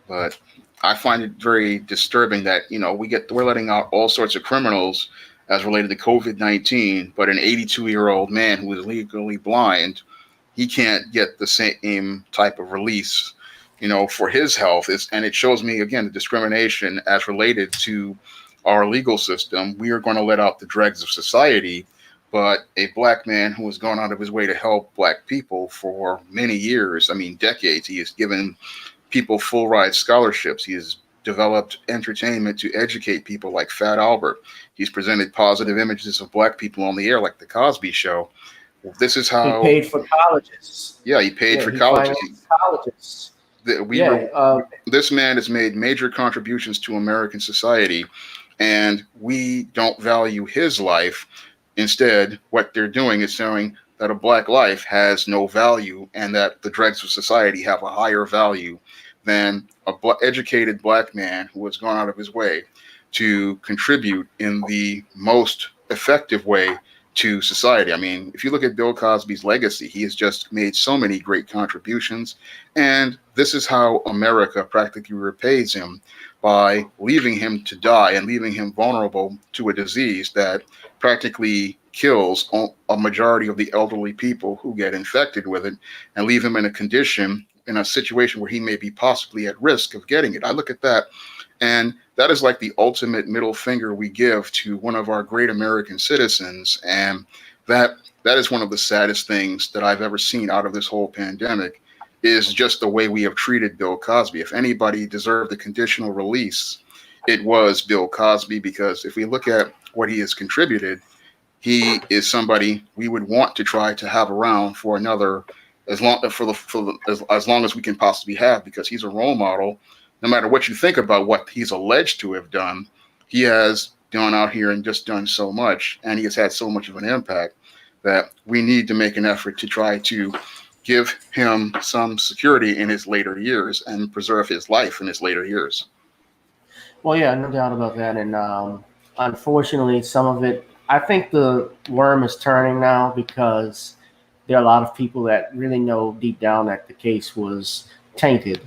But I find it very disturbing that we're letting out all sorts of criminals as related to COVID-19, but an 82-year-old man who is legally blind, he can't get the same type of release, for his health. And it shows me again the discrimination as related to our legal system. We are going to let out the dregs of society, but a black man who has gone out of his way to help black people for many years, I mean decades, he has given people full ride scholarships. He has developed entertainment to educate people like Fat Albert. He's presented positive images of black people on the air like the Cosby Show. This is He how, paid for colleges. yeah, he paid Yeah, for he colleges. financed colleges. Yeah, This man has made major contributions to American society, and we don't value his life. Instead, what they're doing is showing that a black life has no value and that the dregs of society have a higher value than a educated black man who has gone out of his way to contribute in the most effective way to society. I mean, if you look at Bill Cosby's legacy, he has just made so many great contributions. And this is how America practically repays him, by leaving him to die and leaving him vulnerable to a disease that practically kills a majority of the elderly people who get infected with it, and leave him in a situation where he may be possibly at risk of getting it. I look at that, and that is like the ultimate middle finger we give to one of our great American citizens. And that is one of the saddest things that I've ever seen out of this whole pandemic, is just the way we have treated Bill Cosby. If anybody deserved a conditional release, it was Bill Cosby, because if we look at what he has contributed, he is somebody we would want to try to have around for another, as long as we can possibly have, because he's a role model. No matter what you think about what he's alleged to have done, he has gone out here and just done so much, and he has had so much of an impact that we need to make an effort to try to give him some security in his later years and preserve his life in his later years. well, yeah, no doubt about that. And unfortunately, some of it, I think the worm is turning now, because there are a lot of people that really know deep down that the case was tainted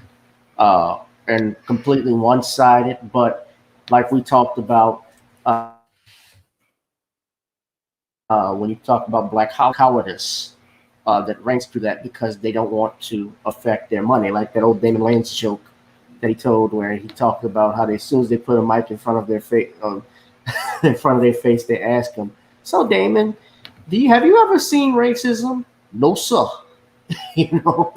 and completely one-sided. But like we talked about, when you talk about black cowardice, that ranks through that, because they don't want to affect their money. Like that old Damon Wayans joke that he told, where he talked about how as soon as they put a mic in front of their face, they ask him, "So Damon, have you ever seen racism?" "No, sir." you know,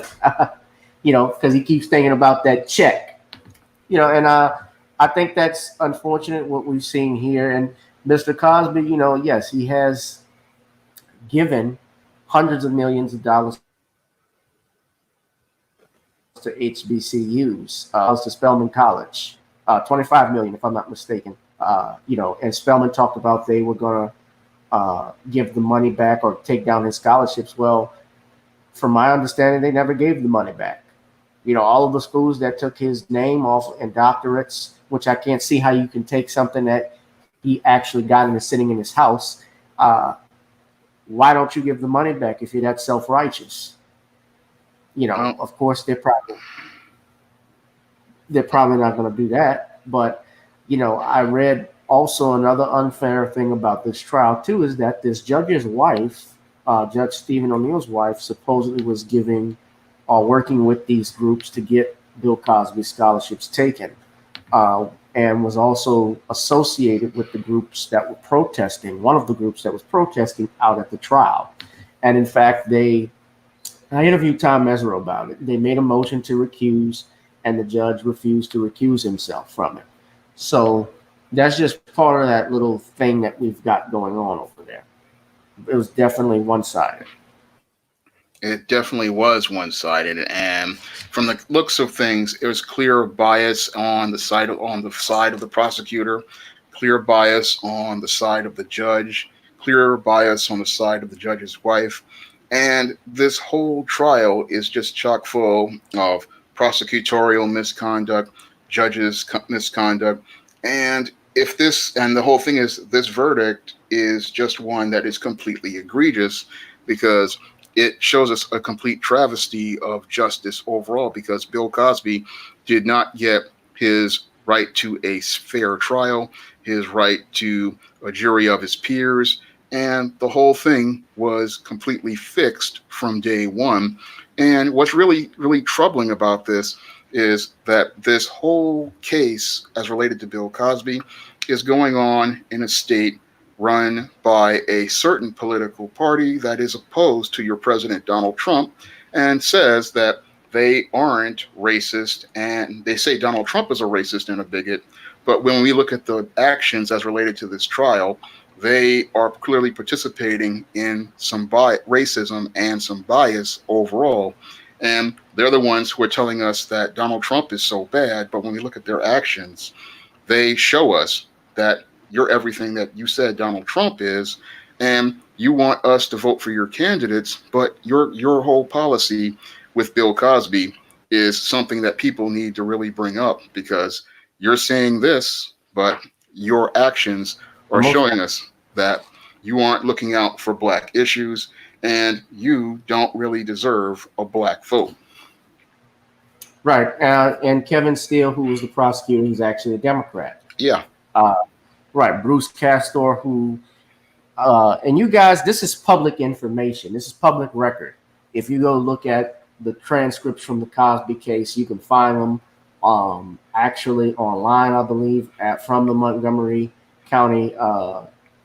because he keeps thinking about that check. And I think that's unfortunate what we've seen here. And Mr. Cosby, yes, he has given hundreds of millions of dollars to HBCUs, to Spelman College, 25 million, if I'm not mistaken. And Spelman talked about they were going to give the money back or take down his scholarships. Well, from my understanding, they never gave the money back. All of the schools that took his name off and doctorates, which I can't see how you can take something that he actually got and is sitting in his house. Why don't you give the money back if you're that self-righteous? Of course, they're probably not going to do that. But, I read also another unfair thing about this trial, too, is that this judge's wife, Judge Stephen O'Neill's wife, supposedly was working with these groups to get Bill Cosby scholarships taken. and was also associated with the groups that were protesting, one of the groups that was protesting out at the trial. And in fact, I interviewed Tom Mesereau about it. They made a motion to recuse, and the judge refused to recuse himself from it. So that's just part of that little thing that we've got going on over there. It was definitely one-sided. It definitely was one-sided, and from the looks of things, it was clear bias on the side of the prosecutor, clear bias on the side of the judge, clear bias on the side of the judge's wife, and this whole trial is just chock full of prosecutorial misconduct, misconduct, and if this and the whole thing is this verdict is just one that is completely egregious because it shows us a complete travesty of justice overall because Bill Cosby did not get his right to a fair trial, his right to a jury of his peers, and the whole thing was completely fixed from day one. And what's really, really troubling about this is that this whole case, as related to Bill Cosby, is going on in a state run by a certain political party that is opposed to your president, Donald Trump, and says that they aren't racist. And they say Donald Trump is a racist and a bigot. But when we look at the actions as related to this trial, they are clearly participating in some racism and some bias overall. And they're the ones who are telling us that Donald Trump is so bad. But when we look at their actions, they show us that you're everything that you said Donald Trump is, and you want us to vote for your candidates, but your whole policy with Bill Cosby is something that people need to really bring up because you're saying this, but your actions are showing us that you aren't looking out for black issues and you don't really deserve a black vote. Right. And Kevin Steele, who was the prosecutor, he's actually a Democrat. Yeah. Right. Bruce Castor, who, and you guys, this is public information. This is public record. If you go look at the transcripts from the Cosby case, you can find them actually online, I believe, from the Montgomery County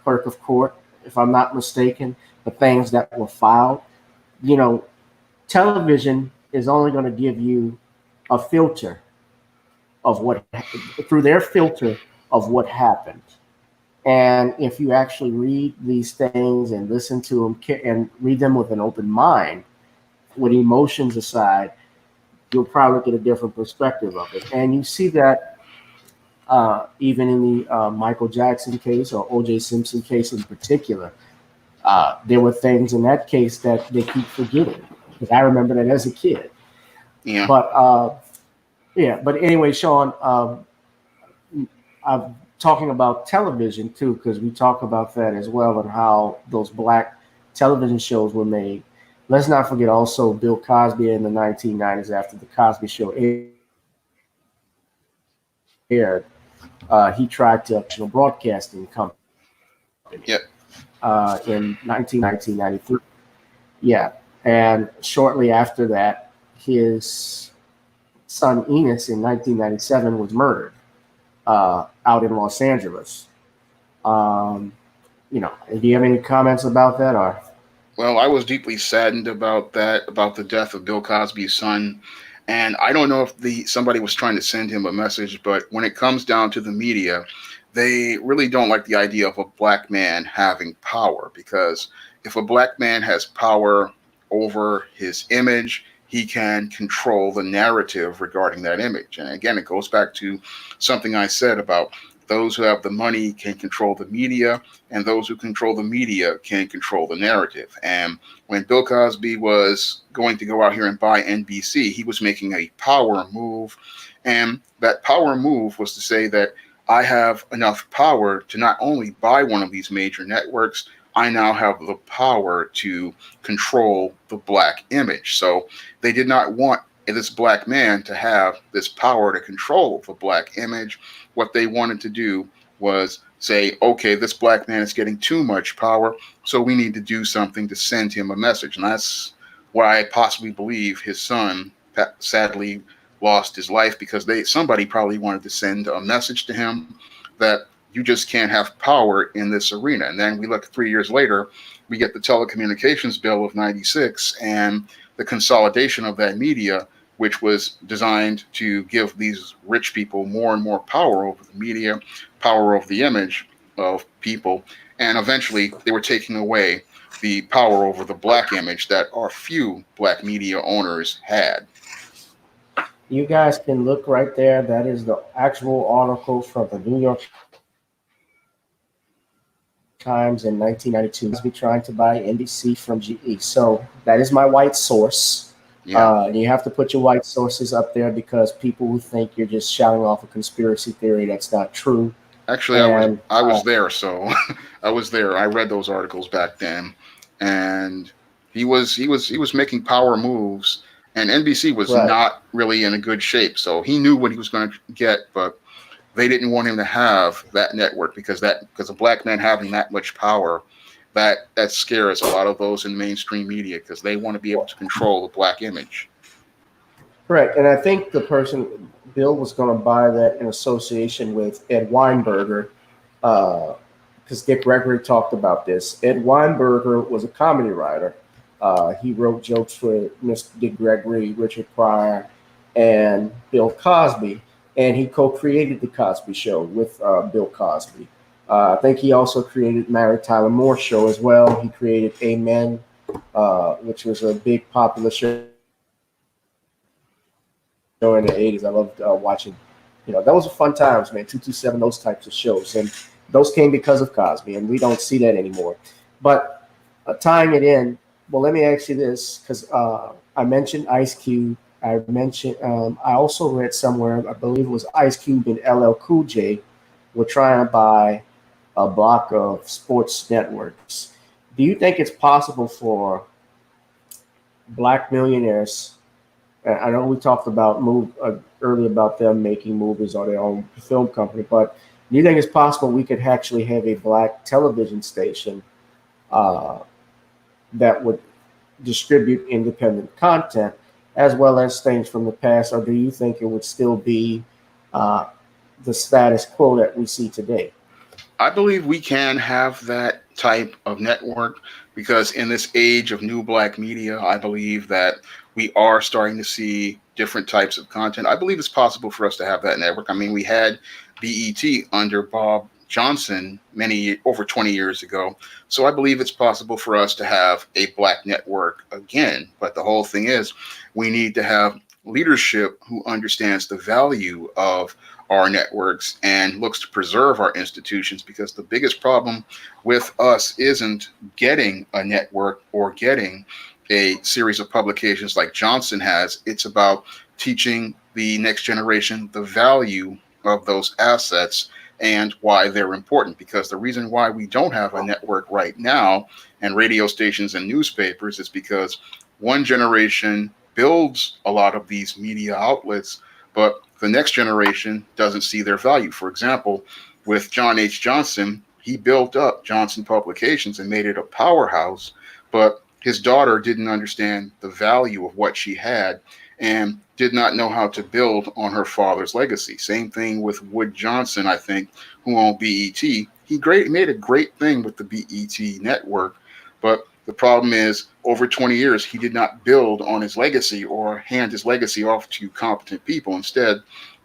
Clerk of Court, if I'm not mistaken, the things that were filed. You know, television is only going to give you a filter of what, through their filter of what happened. And if you actually read these things and listen to them and read them with an open mind, with emotions aside, you'll probably get a different perspective of it. And you see that even in the Michael Jackson case or O.J. Simpson case in particular. There were things in that case that they keep forgetting. Because I remember that as a kid. Yeah. But anyway, Shawn, I'm talking about television too, because we talk about that as well and how those black television shows were made. Let's not forget also Bill Cosby in the 1990s after the Cosby Show aired. He tried to broadcasting company Yep. in 1993. Yeah, and shortly after that, his son Enos in 1997 was murdered out in Los Angeles. Do you have any comments about that? Or Well, I was deeply saddened about that, about the death of Bill Cosby's son. And I don't know if somebody was trying to send him a message, but when it comes down to the media, they really don't like the idea of a black man having power because if a black man has power over his image, he can control the narrative regarding that image. And again, it goes back to something I said about those who have the money can control the media, and those who control the media can control the narrative. And when Bill Cosby was going to go out here and buy NBC, he was making a power move. And that power move was to say that I have enough power to not only buy one of these major networks, I now have the power to control the black image. So they did not want this black man to have this power to control the black image. What they wanted to do was say, okay, this black man is getting too much power, so we need to do something to send him a message. And that's why I possibly believe his son sadly lost his life because somebody probably wanted to send a message to him that you just can't have power in this arena. And then we look 3 years later, we get the telecommunications bill of 96 and the consolidation of that media, which was designed to give these rich people more and more power over the media, power over the image of people. And eventually they were taking away the power over the black image that our few black media owners had. You guys can look right there. That is the actual article from the New York Times in 1992. Cosby trying to buy NBC from GE. So that is my white source. Yeah. You have to put your white sources up there because people who think you're just shouting off a conspiracy theory that's not true. Actually, And I was there, so I was there. I read those articles back then, and he was making power moves, and NBC was right, not really in a good shape. So he knew what he was going to get, but they didn't want him to have that network because a black man having that much power, that scares a lot of those in mainstream media because they want to be able to control the black image. correct. And I think the person Bill was going to buy that in association with Ed Weinberger, because Dick Gregory talked about this. Ed Weinberger was a comedy writer. He wrote jokes for Mr. Dick Gregory, Richard Pryor, and Bill Cosby, and he co-created the Cosby Show with Bill Cosby. I think he also created Mary Tyler Moore Show as well. He created Amen, which was a big popular show in the 80s. I loved watching. Those were fun times, man. 227, those types of shows, and those came because of Cosby, and we don't see that anymore. But tying it in, well, let me ask you this, because I mentioned Ice Cube. I also read somewhere, I believe it was Ice Cube and LL Cool J were trying to buy a block of sports networks. Do you think it's possible for black millionaires? I know we talked about earlier about them making movies or their own film company, but do you think it's possible we could actually have a black television station uh, that would distribute independent content as well as things from the past, or do you think it would still be uh, the status quo that we see today? I believe we can have that type of network because in this age of new black media, I believe that we are starting to see different types of content. I believe it's possible for us to have that network. I mean, we had BET under Bob Johnson over 20 years ago. So I believe it's possible for us to have a black network again. But the whole thing is we need to have leadership who understands the value of our networks and looks to preserve our institutions because the biggest problem with us isn't getting a network or getting a series of publications like Johnson has. It's about teaching the next generation the value of those assets and why they're important. Because the reason why we don't have a network right now and radio stations and newspapers is because one generation builds a lot of these media outlets, but the next generation doesn't see their value. For example, with John H. Johnson, he built up Johnson Publications and made it a powerhouse, but his daughter didn't understand the value of what she had and did not know how to build on her father's legacy. Same thing with Wood Johnson, I think, who owned BET. He made a great thing with the BET network, but the problem is over 20 years, he did not build on his legacy or hand his legacy off to competent people. Instead,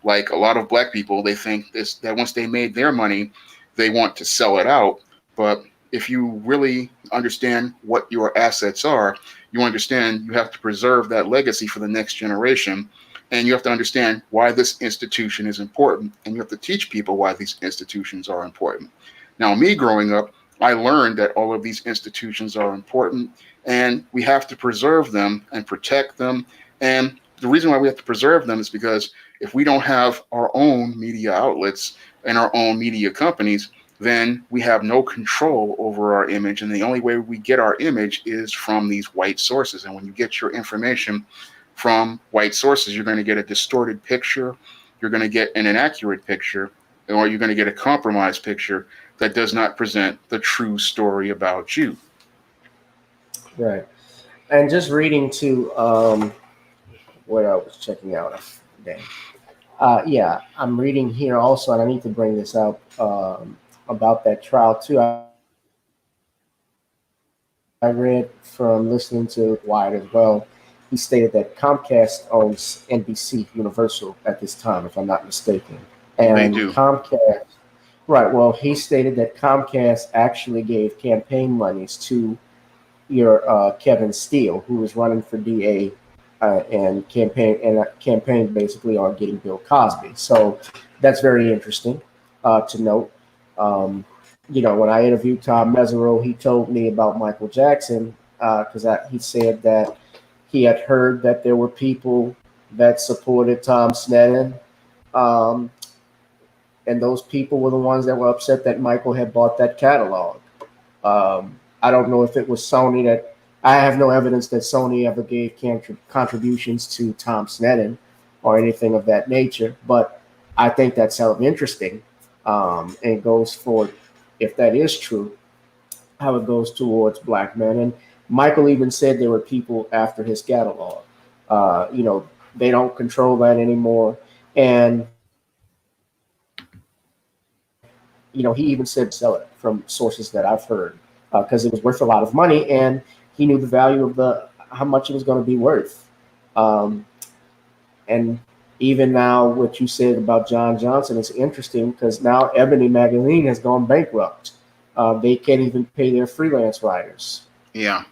like a lot of black people, they think that once they made their money, they want to sell it out. But if you really understand what your assets are, you understand you have to preserve that legacy for the next generation. And you have to understand why this institution is important. And you have to teach people why these institutions are important. Now, me growing up, I learned that all of these institutions are important and we have to preserve them and protect them. And the reason why we have to preserve them is because if we don't have our own media outlets and our own media companies, then we have no control over our image. And the only way we get our image is from these white sources. And when you get your information from white sources, you're going to get a distorted picture, you're going to get an inaccurate picture, or you're going to get a compromised picture that does not present the true story about you. Right. And just reading to what I was checking out, I yesterday. Yeah, I'm reading here also, and I need to bring this up about that trial too. I read from listening to Wired as well. He stated that Comcast owns NBC Universal at this time, if I'm not mistaken. And They Comcast, do. right? Well, he stated that Comcast actually gave campaign monies to your Kevin Steele, who was running for DA and campaign basically on getting Bill Cosby. So that's very interesting to note. Um, when I interviewed Tom Mesereau, he told me about Michael Jackson because he said that he had heard that there were people that supported Tom Sneddon, um, and those people were the ones that were upset that Michael had bought that catalog. I don't know if it was Sony that. I have no evidence that Sony ever gave contributions to Tom Sneddon or anything of that nature, but I think that's hell of interesting. And it goes for, if that is true, how it goes towards black men. And Michael even said there were people after his catalog. They don't control that anymore. And he even said sell it from sources that I've heard because it was worth a lot of money, and he knew the value of the how much it was going to be worth. Um, and even now, what you said about John Johnson is interesting because now Ebony Magazine has gone bankrupt. They can't even pay their freelance writers. Yeah.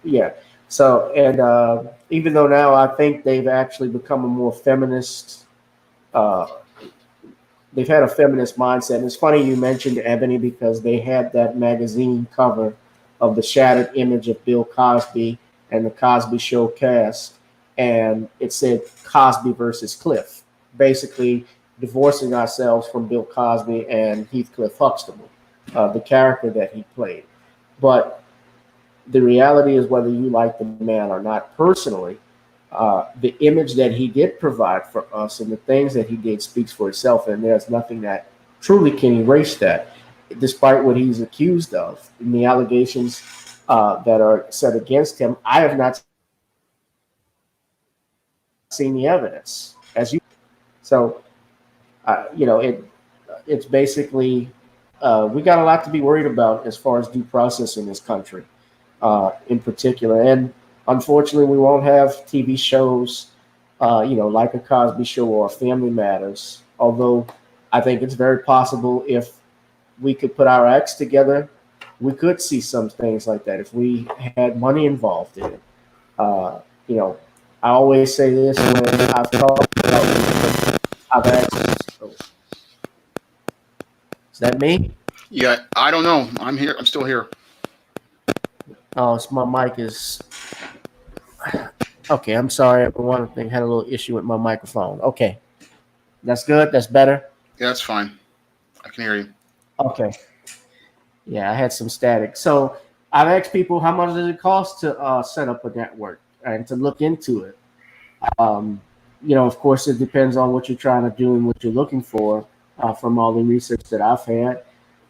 Yeah. So, and even though now I think they've actually become a more feminist, uh, they've had a feminist mindset. And it's funny you mentioned Ebony because they had that magazine cover of the shattered image of Bill Cosby and the Cosby Show cast, and it said Cosby versus Cliff, basically divorcing ourselves from Bill Cosby and Heathcliff Huxtable, the character that he played. But the reality is, whether you like the man or not personally, the image that he did provide for us and the things that he did speaks for itself, and there's nothing that truly can erase that, despite what he's accused of and the allegations that are set against him. I have not seen the evidence as you have. So, it's basically we got a lot to be worried about as far as due process in this country, in particular. And unfortunately, we won't have TV shows, like a Cosby Show or Family Matters. Although I think it's very possible if we could put our acts together, we could see some things like that if we had money involved in it. Uh, you know, I always say this when I've talked about I've asked. Oh, is that me? Yeah. I don't know. I'm here. I'm still here. Oh, it's my mic is okay. I'm sorry, everyone. I had a little issue with my microphone. Okay, that's good. That's better. Yeah, that's fine. I can hear you. Okay. Yeah, I had some static. So I've asked people how much does it cost to set up a network and to look into it. Um, of course, it depends on what you're trying to do and what you're looking for from all the research that I've had.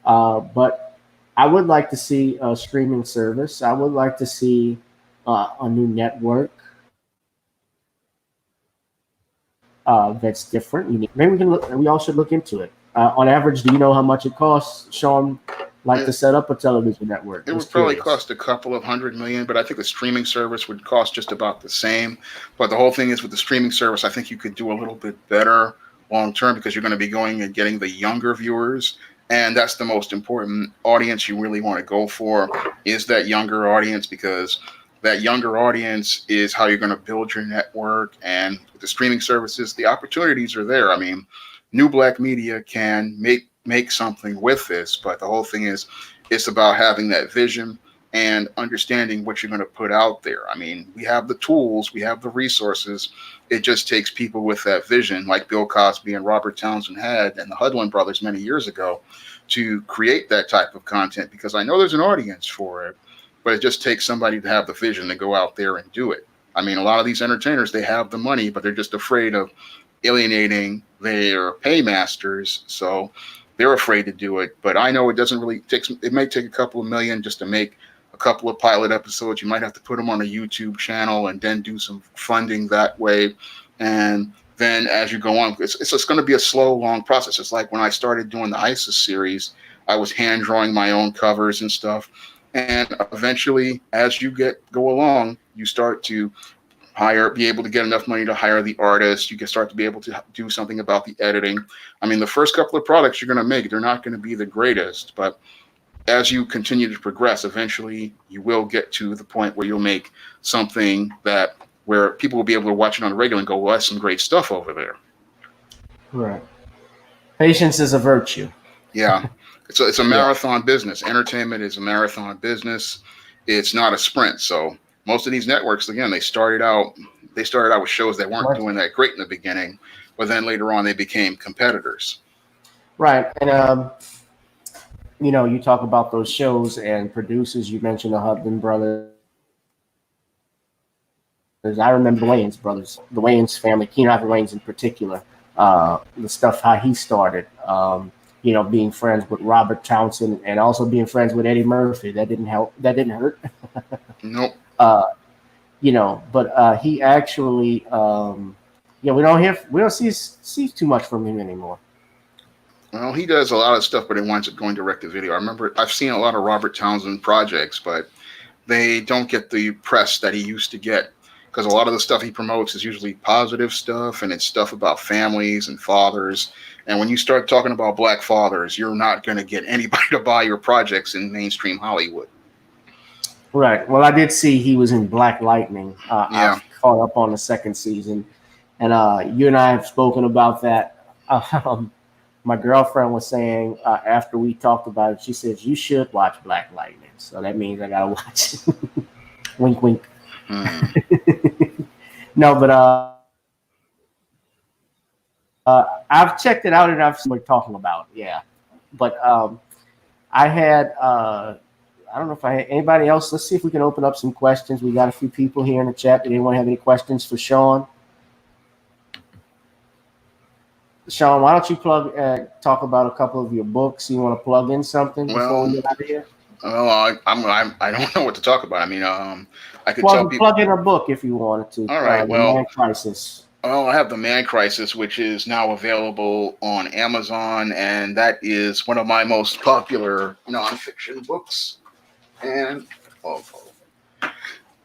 But I would like to see a streaming service. I would like to see a new network that's different. Maybe we can look. We all should look into it. On average, do you know how much it costs, Sean? Like to It, set up a television network? it would Just probably curious. cost a couple of 100 million, but I think the streaming service would cost just about the same. But the whole thing is with the streaming service, I think you could do a little bit better long term because you're going to be going and getting the younger viewers. And that's the most important audience you really want to go for is that younger audience because that younger audience is how you're going to build your network. And with the streaming services, the opportunities are there. I mean, new black media can make something with this, but the whole thing is it's about having that vision and understanding what you're going to put out there. I mean, we have the tools, we have the resources. It just takes people with that vision, like Bill Cosby and Robert Townsend had, and the Hudlin brothers many years ago, to create that type of content. Because I know there's an audience for it, but it just takes somebody to have the vision to go out there and do it. I mean, a lot of these entertainers, they have the money, but they're just afraid of alienating their paymasters. So they're afraid to do it. But I know it doesn't really take, it may take a couple of million just to make a couple of pilot episodes. You might have to put them on a YouTube channel and then do some funding that way. And then as you go on, it's just going to be a slow, long process. It's like when I started doing the ISIS series, I was hand drawing my own covers and stuff. And eventually, as you go along, you start to be able to get enough money to hire the artist. You can start to be able to do something about the editing. I mean, the first couple of products you're going to make, they're not going to be the greatest, but as you continue to progress, eventually you will get to the point where you'll make something where people will be able to watch it on the regular and go, well, that's some great stuff over there. Right. Patience is a virtue. Yeah. It's a marathon business. Entertainment is a marathon business. It's not a sprint. So most of these networks, again, they started out with shows that weren't doing that great in the beginning, but then later on they became competitors. Right. And you talk about those shows and producers. You mentioned the Hudson brothers. I remember the Wayans brothers, the Wayans family, Keenan Ivory Wayans in particular. The stuff how he started. Being friends with Robert Townsend and also being friends with Eddie Murphy. That didn't help. That didn't hurt. Nope. But he actually, we don't see too much from him anymore. Well, he does a lot of stuff, but it winds up going direct to video. I remember I've seen a lot of Robert Townsend projects, but they don't get the press that he used to get, because a lot of the stuff he promotes is usually positive stuff, and it's stuff about families and fathers. And when you start talking about black fathers, you're not going to get anybody to buy your projects in mainstream Hollywood. Right. Well, I did see he was in Black Lightning. Yeah. I've caught up on the second season, and you and I have spoken about that. My girlfriend was saying after we talked about it, she says you should watch Black Lightning. So that means I gotta watch it. Wink, wink. No, but I've checked it out and I've seen what we're talking about. Yeah, but I had I don't know if I had anybody else. Let's see if we can open up some questions. We got a few people here in the chat. Did anyone have any questions for Shawn? Shawn, why don't you talk about a couple of your books? You want to plug in something before we get out of here? Well, I don't know what to talk about. I mean, I could tell people. Plug in a book if you wanted to. All right. The Man Crisis. Well, I have The Man Crisis, which is now available on Amazon, and that is one of my most popular nonfiction books. And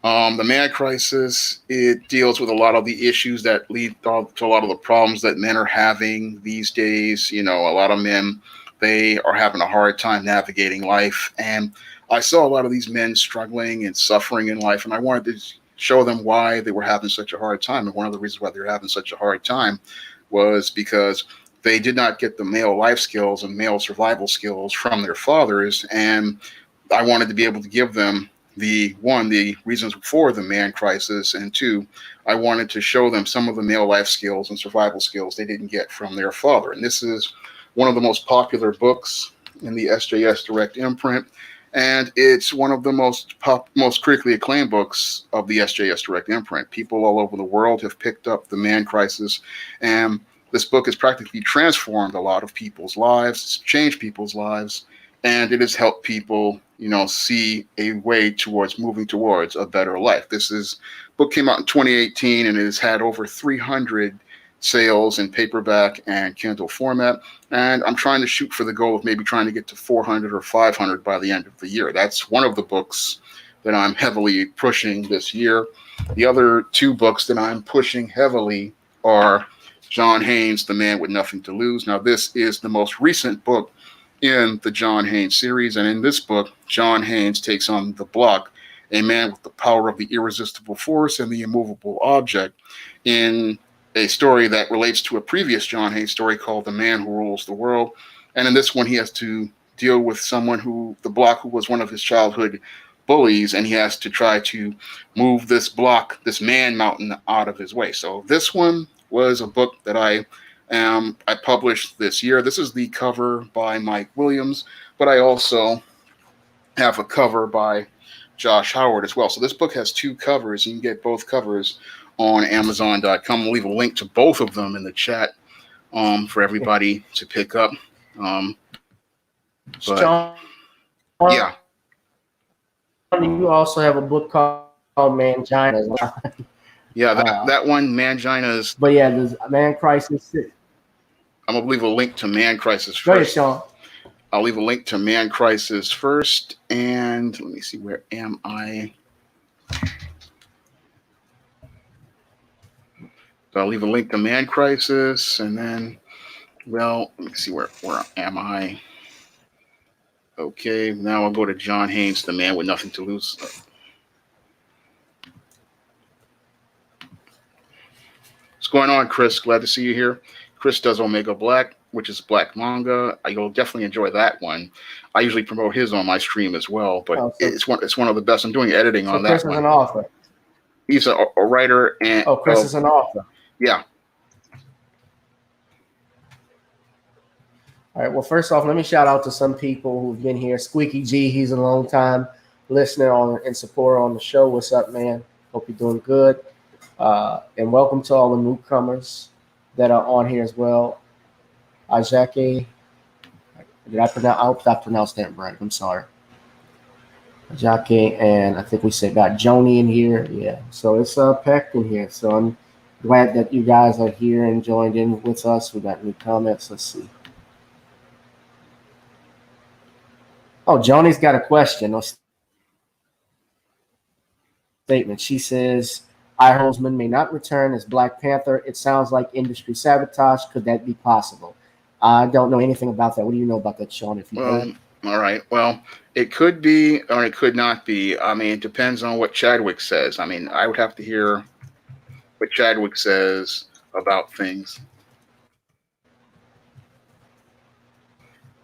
The Man Crisis, it deals with a lot of the issues that lead to a lot of the problems that men are having these days. A lot of men, they are having a hard time navigating life. And I saw a lot of these men struggling and suffering in life, and I wanted to show them why they were having such a hard time. And one of the reasons why they were having such a hard time was because they did not get the male life skills and male survival skills from their fathers. And I wanted to be able to give them the reasons for the man crisis, and two, I wanted to show them some of the male life skills and survival skills they didn't get from their father. And this is one of the most popular books in the SJS Direct imprint, and it's one of the most critically acclaimed books of the SJS Direct imprint. People all over the world have picked up The Man Crisis, and this book has practically transformed a lot of people's lives. It's changed people's lives, and it has helped people, see a way towards moving towards a better life. Book came out in 2018, and it has had over 300 sales in paperback and Kindle format. And I'm trying to shoot for the goal of maybe trying to get to 400 or 500 by the end of the year. That's one of the books that I'm heavily pushing this year. The other two books that I'm pushing heavily are John Haynes' The Man with Nothing to Lose. Now, this is the most recent book in the John Haynes series. And in this book, John Haynes takes on the Block, a man with the power of the irresistible force and the immovable object, in a story that relates to a previous John Haynes story called The Man Who Rules the World. And in this one, he has to deal with someone the Block, who was one of his childhood bullies, and he has to try to move this Block, this man mountain, out of his way. So this one was a book that I published this year. This is the cover by Mike Williams, but I also have a cover by Josh Howard as well. So this book has two covers. You can get both covers on Amazon.com. We'll leave a link to both of them in the chat for everybody to pick up. Shawn, yeah. You also have a book called Mangina. Yeah, that one, Mangina's. But yeah, there's Man Crisis. I'm gonna leave a link to Man Crisis Go ahead, first. Sean. I'll leave a link to Man Crisis first, and let me see, where am I? So I'll leave a link to Man Crisis, and then, well, let me see, where am I? Okay, now I'll go to John Haynes, The Man with Nothing to Lose. What's going on, Chris? Glad to see you here. Chris does Omega Black, which is black manga. You'll definitely enjoy that one. I usually promote his on my stream as well, but it's one of the best. I'm doing editing on that one. Chris is an author. He's a writer, and Chris is an author. Yeah. All right. Well, first off, let me shout out to some people who've been here. Squeaky G, he's a long time listener and supporter on the show. What's up, man? Hope you're doing good. And welcome to all the newcomers that are on here as well. Ajake, I hope I pronounced that right. I'm sorry. Ajake, and I think we got Joni in here. Yeah, so it's packed in here. So I'm glad that you guys are here and joined in with us. We got new comments. Let's see. Oh, Joni's got a question or statement. She says, Holzman may not return as Black Panther. It sounds like industry sabotage. Could that be possible? I don't know anything about that. What do you know about that, Sean? If you all right. Well, it could be or it could not be. I mean, it depends on what Chadwick says. I mean, I would have to hear what Chadwick says about things.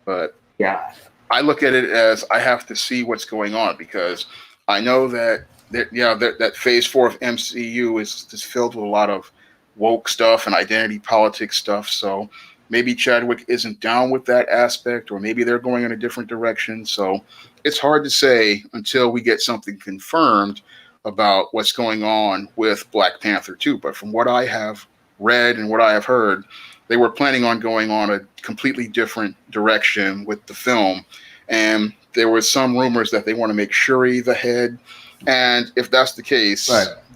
But yeah, I look at it as I have to see what's going on, because I know that Phase 4 of MCU is filled with a lot of woke stuff and identity politics stuff. So maybe Chadwick isn't down with that aspect, or maybe they're going in a different direction. So it's hard to say until we get something confirmed about what's going on with Black Panther 2. But from what I have read and what I have heard, they were planning on going on a completely different direction with the film. And there were some rumors that they want to make Shuri the head. And if that's the case,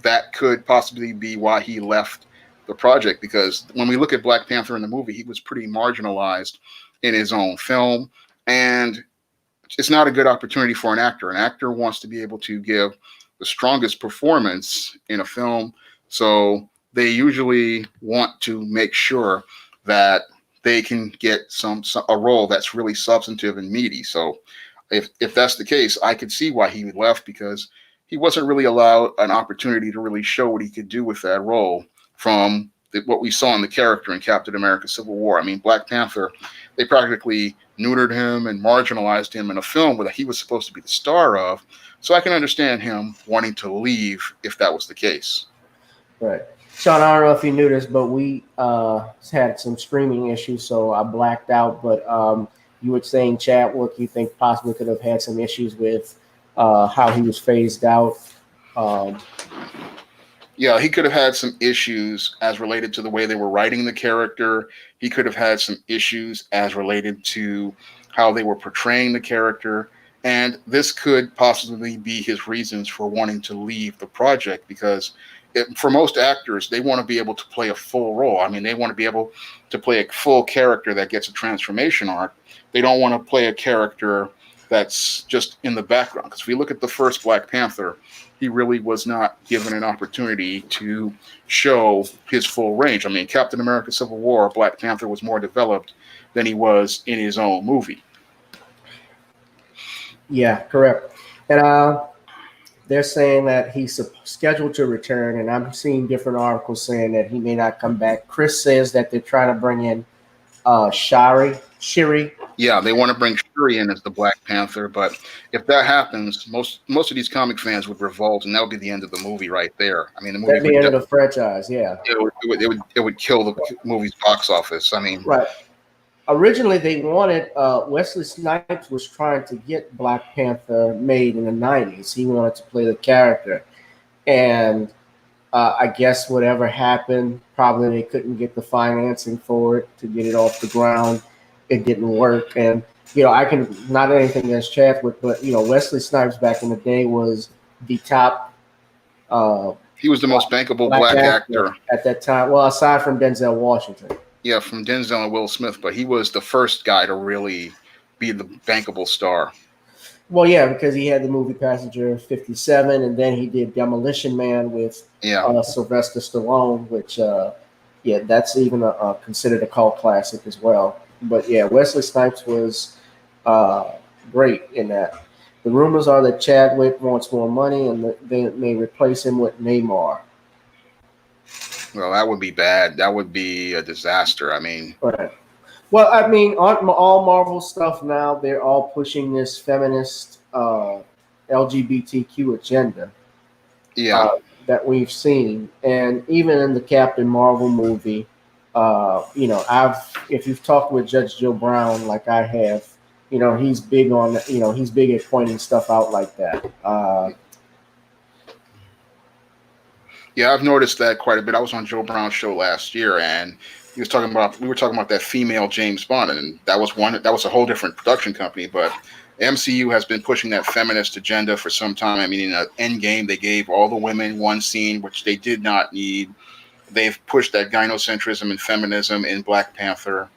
that could possibly be why he left the project. Because when we look at Black Panther in the movie, he was pretty marginalized in his own film. And it's not a good opportunity for an actor. An actor wants to be able to give the strongest performance in a film. So they usually want to make sure that they can get a role that's really substantive and meaty. So if that's the case, I could see why he left, because he wasn't really allowed an opportunity to really show what he could do with that role from what we saw in the character in Captain America Civil War. I mean, Black Panther, they practically neutered him and marginalized him in a film that he was supposed to be the star of. So I can understand him wanting to leave if that was the case. Right. Sean, I don't know if you knew this, but we had some streaming issues, so I blacked out. But you were saying Chadwick, you think possibly could have had some issues with how he was phased out. Yeah, he could have had some issues as related to the way they were writing the character. He could have had some issues as related to how they were portraying the character. And this could possibly be his reasons for wanting to leave the project, because for most actors, they want to be able to play a full role. I mean, they want to be able to play a full character that gets a transformation arc. They don't want to play a character that's just in the background. Because if we look at the first Black Panther, he really was not given an opportunity to show his full range. I mean, Captain America Civil War, Black Panther was more developed than he was in his own movie. Yeah, correct. And they're saying that he's scheduled to return, and I'm seeing different articles saying that he may not come back. Chris says that they're trying to bring in Shuri. Yeah, they want to bring Shuri in as the Black Panther, but if that happens, most of these comic fans would revolt, and that would be the end of the movie right there. I mean, the movie that'd be the end of the franchise. Yeah, it would kill the movie's box office. I mean, right. Originally, they wanted Wesley Snipes was trying to get Black Panther made in the 90s. He wanted to play the character. And I guess whatever happened, probably they couldn't get the financing for it to get it off the ground. It didn't work. And, I can, not anything against Chadwick, but, Wesley Snipes back in the day was the top He was the most bankable black black actor actor. at that time. Well, aside from Denzel Washington. Yeah, from Denzel and Will Smith, but he was the first guy to really be the bankable star. Well, yeah, because he had the movie Passenger 57, and then he did Demolition Man with Yeah. Sylvester Stallone, which, yeah, that's even considered a cult classic as well. But yeah, Wesley Snipes was uh, great in that. The rumors are that Chadwick wants more money and that they may replace him with Neymar. Well, that would be bad. That would be a disaster. I mean, Right. Well, I mean, on all Marvel stuff now, they're all pushing this feminist LGBTQ agenda. yeah. uh, that we've seen, and even in the Captain Marvel movie, I've if you've talked with Judge Joe Brown like I have, he's big on he's big at pointing stuff out like that. Yeah, I've noticed that quite a bit. I was on Joe Brown's show last year, and we were talking about that female James Bond, and that was a whole different production company, but MCU has been pushing that feminist agenda for some time. I mean, in Endgame, they gave all the women one scene, which they did not need. They've pushed that gynocentrism and feminism in Black Panther,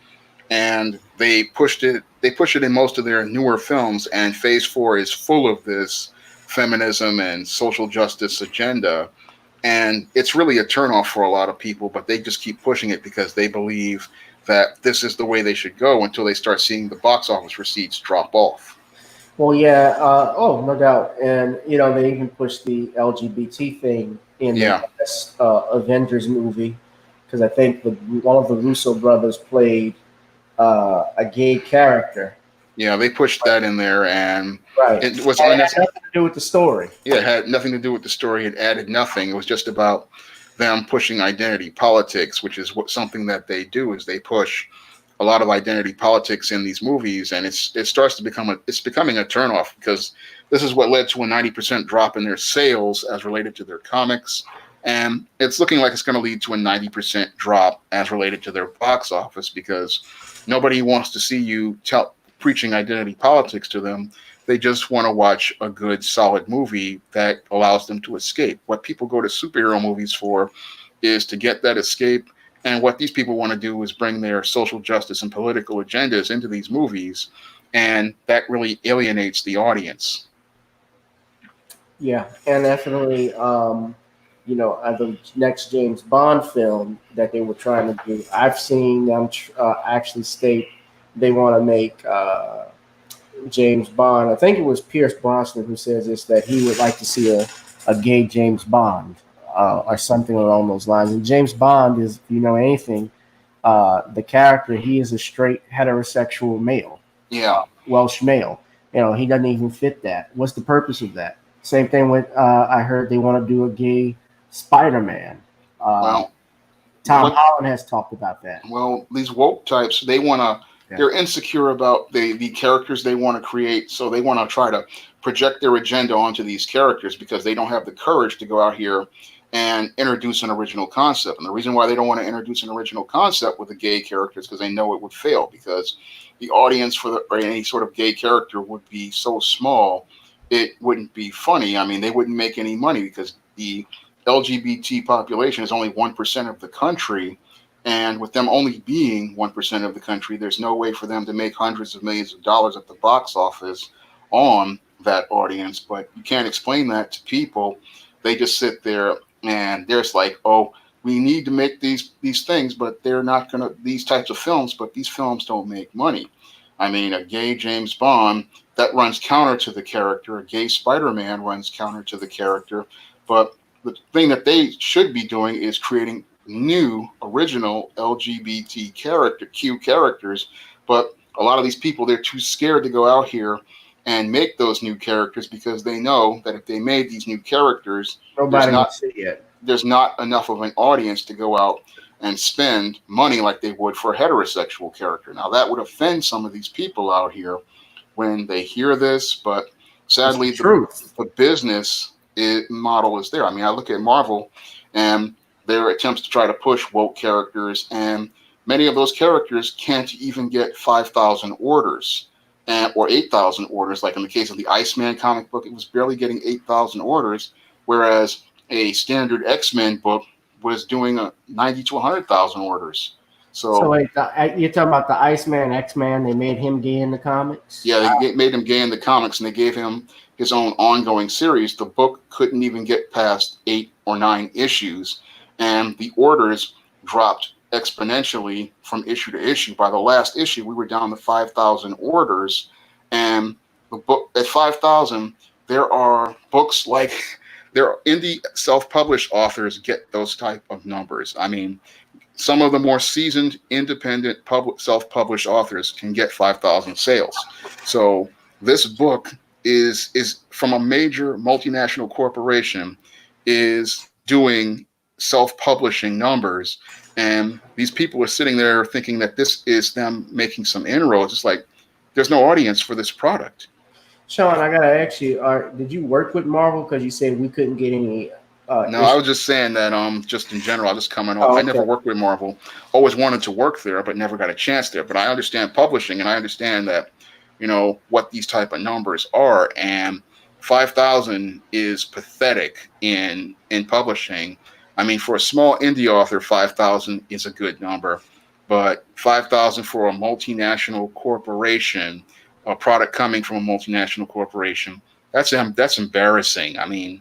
and they pushed it. They push it in most of their newer films, and Phase 4 is full of this feminism and social justice agenda, and it's really a turnoff for a lot of people, but they just keep pushing it because they believe that this is the way they should go until they start seeing the box office receipts drop off. Well, yeah, oh, no doubt, and they even pushed the LGBT thing in the Yeah, last Avengers movie because I think one of the Russo brothers played a gay character. yeah, they pushed that in there, and Right. it was And it had unnecessary. nothing to do with the story. Yeah, it had nothing to do with the story. It added nothing. It was just about them pushing identity politics, which is something that they do is they push a lot of identity politics in these movies, and it starts to it's becoming a turnoff because this is what led to a 90% drop in their sales as related to their comics, and it's looking like it's going to lead to a 90% drop as related to their box office because nobody wants to see you preaching identity politics to them. They just want to watch a good, solid movie that allows them to escape. What people go to superhero movies for is to get that escape. And what these people want to do is bring their social justice and political agendas into these movies. And that really alienates the audience. Yeah, and definitely, the next James Bond film that they were trying to do, I've seen them actually state they want to make James Bond. I think it was Pierce Brosnan who says this that he would like to see a gay James Bond or something along those lines. And James Bond is, if you know anything, the character, he is a straight heterosexual male, Yeah. Welsh male. He doesn't even fit that. What's the purpose of that? Same thing with I heard they want to do a gay Spider-Man. Well, Tom what Holland has talked about that. Well, these woke types, Yeah. they're insecure about the characters they want to create. So they want to try to project their agenda onto these characters because they don't have the courage to go out here and introduce an original concept. And the reason why they don't want to introduce an original concept with a gay character is because they know it would fail because the audience or any sort of gay character would be so small, it wouldn't be funny. I mean, they wouldn't make any money because the LGBT population is only 1% of the country, and with them only being 1% of the country, there's no way for them to make hundreds of millions of dollars at the box office on that audience. But you can't explain that to people. They just sit there and they're just like, oh, we need to make these things, but they're not going to, these types of films, but these films don't make money. I mean, a gay James Bond, that runs counter to the character. A gay Spider-Man runs counter to the character. But the thing that they should be doing is creating new original LGBTQ characters, but a lot of these people, they're too scared to go out here and make those new characters because they know that if they made these new characters, Nobody will see it. there's not enough of an audience to go out and spend money like they would for a heterosexual character. Now that would offend some of these people out here when they hear this, but sadly the business model is there. I mean, I look at Marvel and their attempts to try to push woke characters, and many of those characters can't even get 5,000 orders or 8,000 orders. Like in the case of the Iceman comic book, it was barely getting 8,000 orders, whereas a standard X-Men book was doing a 90 to 100,000 orders. So So wait, you're talking about the Iceman, X-Man? They made him gay in the comics. yeah, made him gay in the comics, and they gave him his own ongoing series. The book couldn't even get past 8 or 9 issues, and the orders dropped exponentially from issue to issue. By the last issue, we were down to 5,000 orders, and the book at 5,000, there are books like there are indie self-published authors get those type of numbers. I mean, some of the more seasoned independent public self-published authors can get 5,000 sales. So this book is from a major multinational corporation is doing self-publishing numbers, and these people are sitting there thinking that this is them making some inroads. It's like there's no audience for this product. Sean, I gotta ask you: did you work with Marvel? Because you said we couldn't get any. No, I was just saying that just in general, I just coming off. Oh, I okay. never worked with Marvel. Always wanted to work there, but never got a chance there. But I understand publishing, and I understand that, what these type of numbers are. And 5,000 is pathetic in publishing. I mean, for a small indie author, 5,000 is a good number, but 5,000 for a multinational corporation, a product coming from a multinational corporation, that's embarrassing. I mean,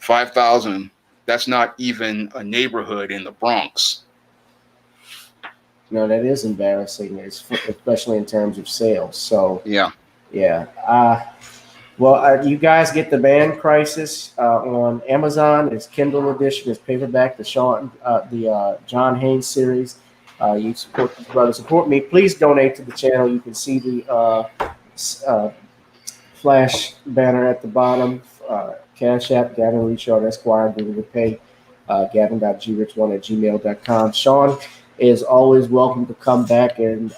5,000, that's not even a neighborhood in the Bronx. That is embarrassing, especially in terms of sales. So Yeah. yeah. Well, you guys get the Band Crisis on Amazon. It's Kindle edition. It's paperback. The John Haynes series. You support this brother. Support me. Please donate to the channel. You can see the flash banner at the bottom. Cash App, GavinRichardEsq, Google Pay, Gavin.grich1@gmail.com. Shawn is always welcome to come back and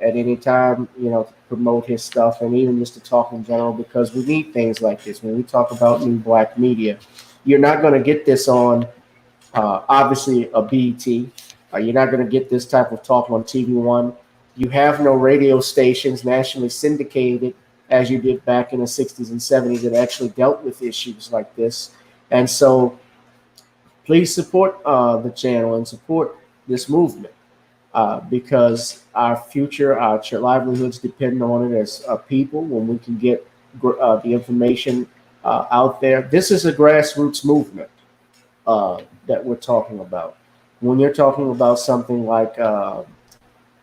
at any time, to promote his stuff and even just to talk in general, because we need things like this. When we talk about new black media, you're not going to get this on, obviously, a BET. You're not going to get this type of talk on TV One. You have no radio stations nationally syndicated as you did back in the 60s and 70s that actually dealt with issues like this. And so please support the channel and support this movement because our future, our livelihoods depend on it as people when we can get the information out there. This is a grassroots movement that we're talking about. When you're talking about something like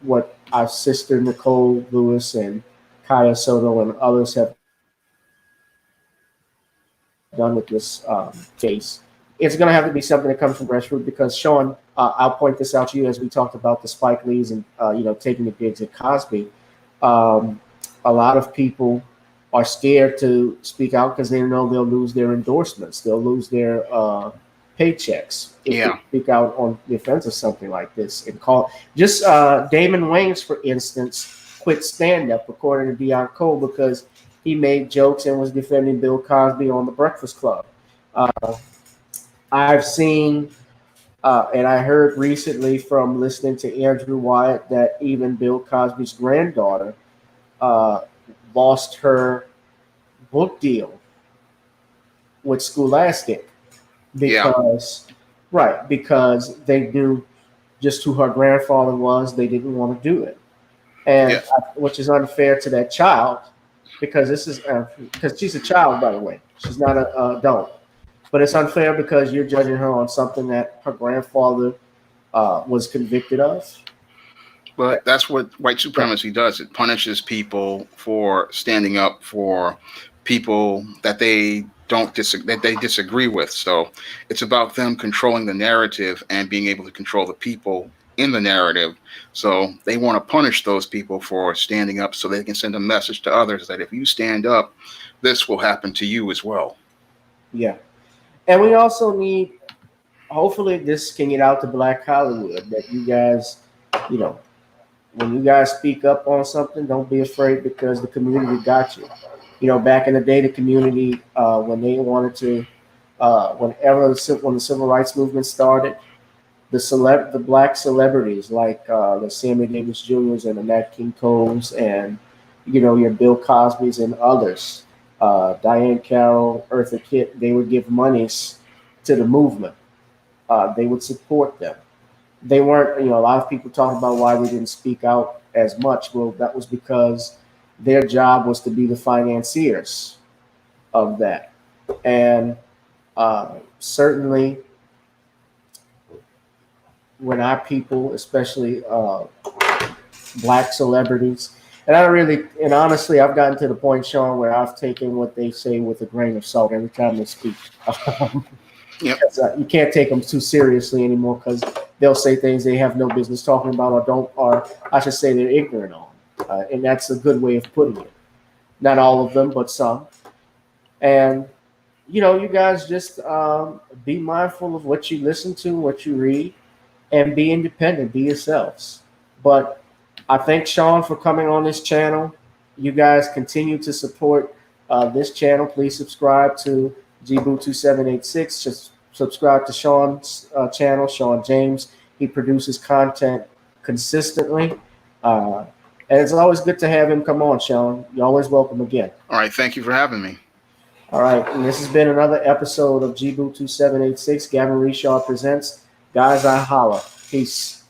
what our sister Nicole Lewis and Kaya Soto and others have done with this case, it's going to have to be something that comes from grassroots. Because Shawn, I'll point this out to you as we talked about the Spike Lees and taking the digs at Cosby. A lot of people are scared to speak out because they know they'll lose their endorsements, they'll lose their paychecks if they speak out on the defense of something like this. And Damon Wayans, for instance, quit stand-up, according to Deion Cole, because he made jokes and was defending Bill Cosby on The Breakfast Club. I've seen and I heard recently from listening to Andrew Wyatt that even Bill Cosby's granddaughter lost her book deal with Scholastic because they knew just who her grandfather was. They didn't want to do it. And which is unfair to that child, because because she's a child, by the way. She's not an adult. But it's unfair because you're judging her on something that her grandfather was convicted of. But that's what white supremacy does. It punishes people for standing up for people that they disagree with. So it's about them controlling the narrative and being able to control the people in the narrative. So they want to punish those people for standing up so they can send a message to others that if you stand up, this will happen to you as well. Yeah. And we also need, hopefully this can get out to Black Hollywood, that you guys, when you guys speak up on something, don't be afraid, because the community got you. Back in the day, the community, when they wanted to, when the civil rights movement started, the black celebrities like the Sammy Davis Jr.'s and the Nat King Coles and your Bill Cosby's and others, Diane Carroll, Eartha Kitt, they would give monies to the movement. They would support them. They weren't, a lot of people talk about why we didn't speak out as much. Well, that was because their job was to be the financiers of that. And certainly when our people, especially black celebrities, and honestly, I've gotten to the point, Shawn, where I've taken what they say with a grain of salt every time they speak. Yep. You can't take them too seriously anymore because they'll say things they have no business talking about, or I should say they're ignorant on. And that's a good way of putting it. Not all of them, but some. And, you guys just be mindful of what you listen to, what you read, and be independent, be yourselves. But I thank Shawn for coming on this channel. You guys continue to support this channel. Please subscribe to GBoo2786. Just subscribe to Shawn's channel, Shawn James. He produces content consistently. And it's always good to have him come on, Shawn. You're always welcome again. All right. Thank you for having me. All right. And this has been another episode of GBoo2786. Gavin Richard presents Guys I Holla. Peace.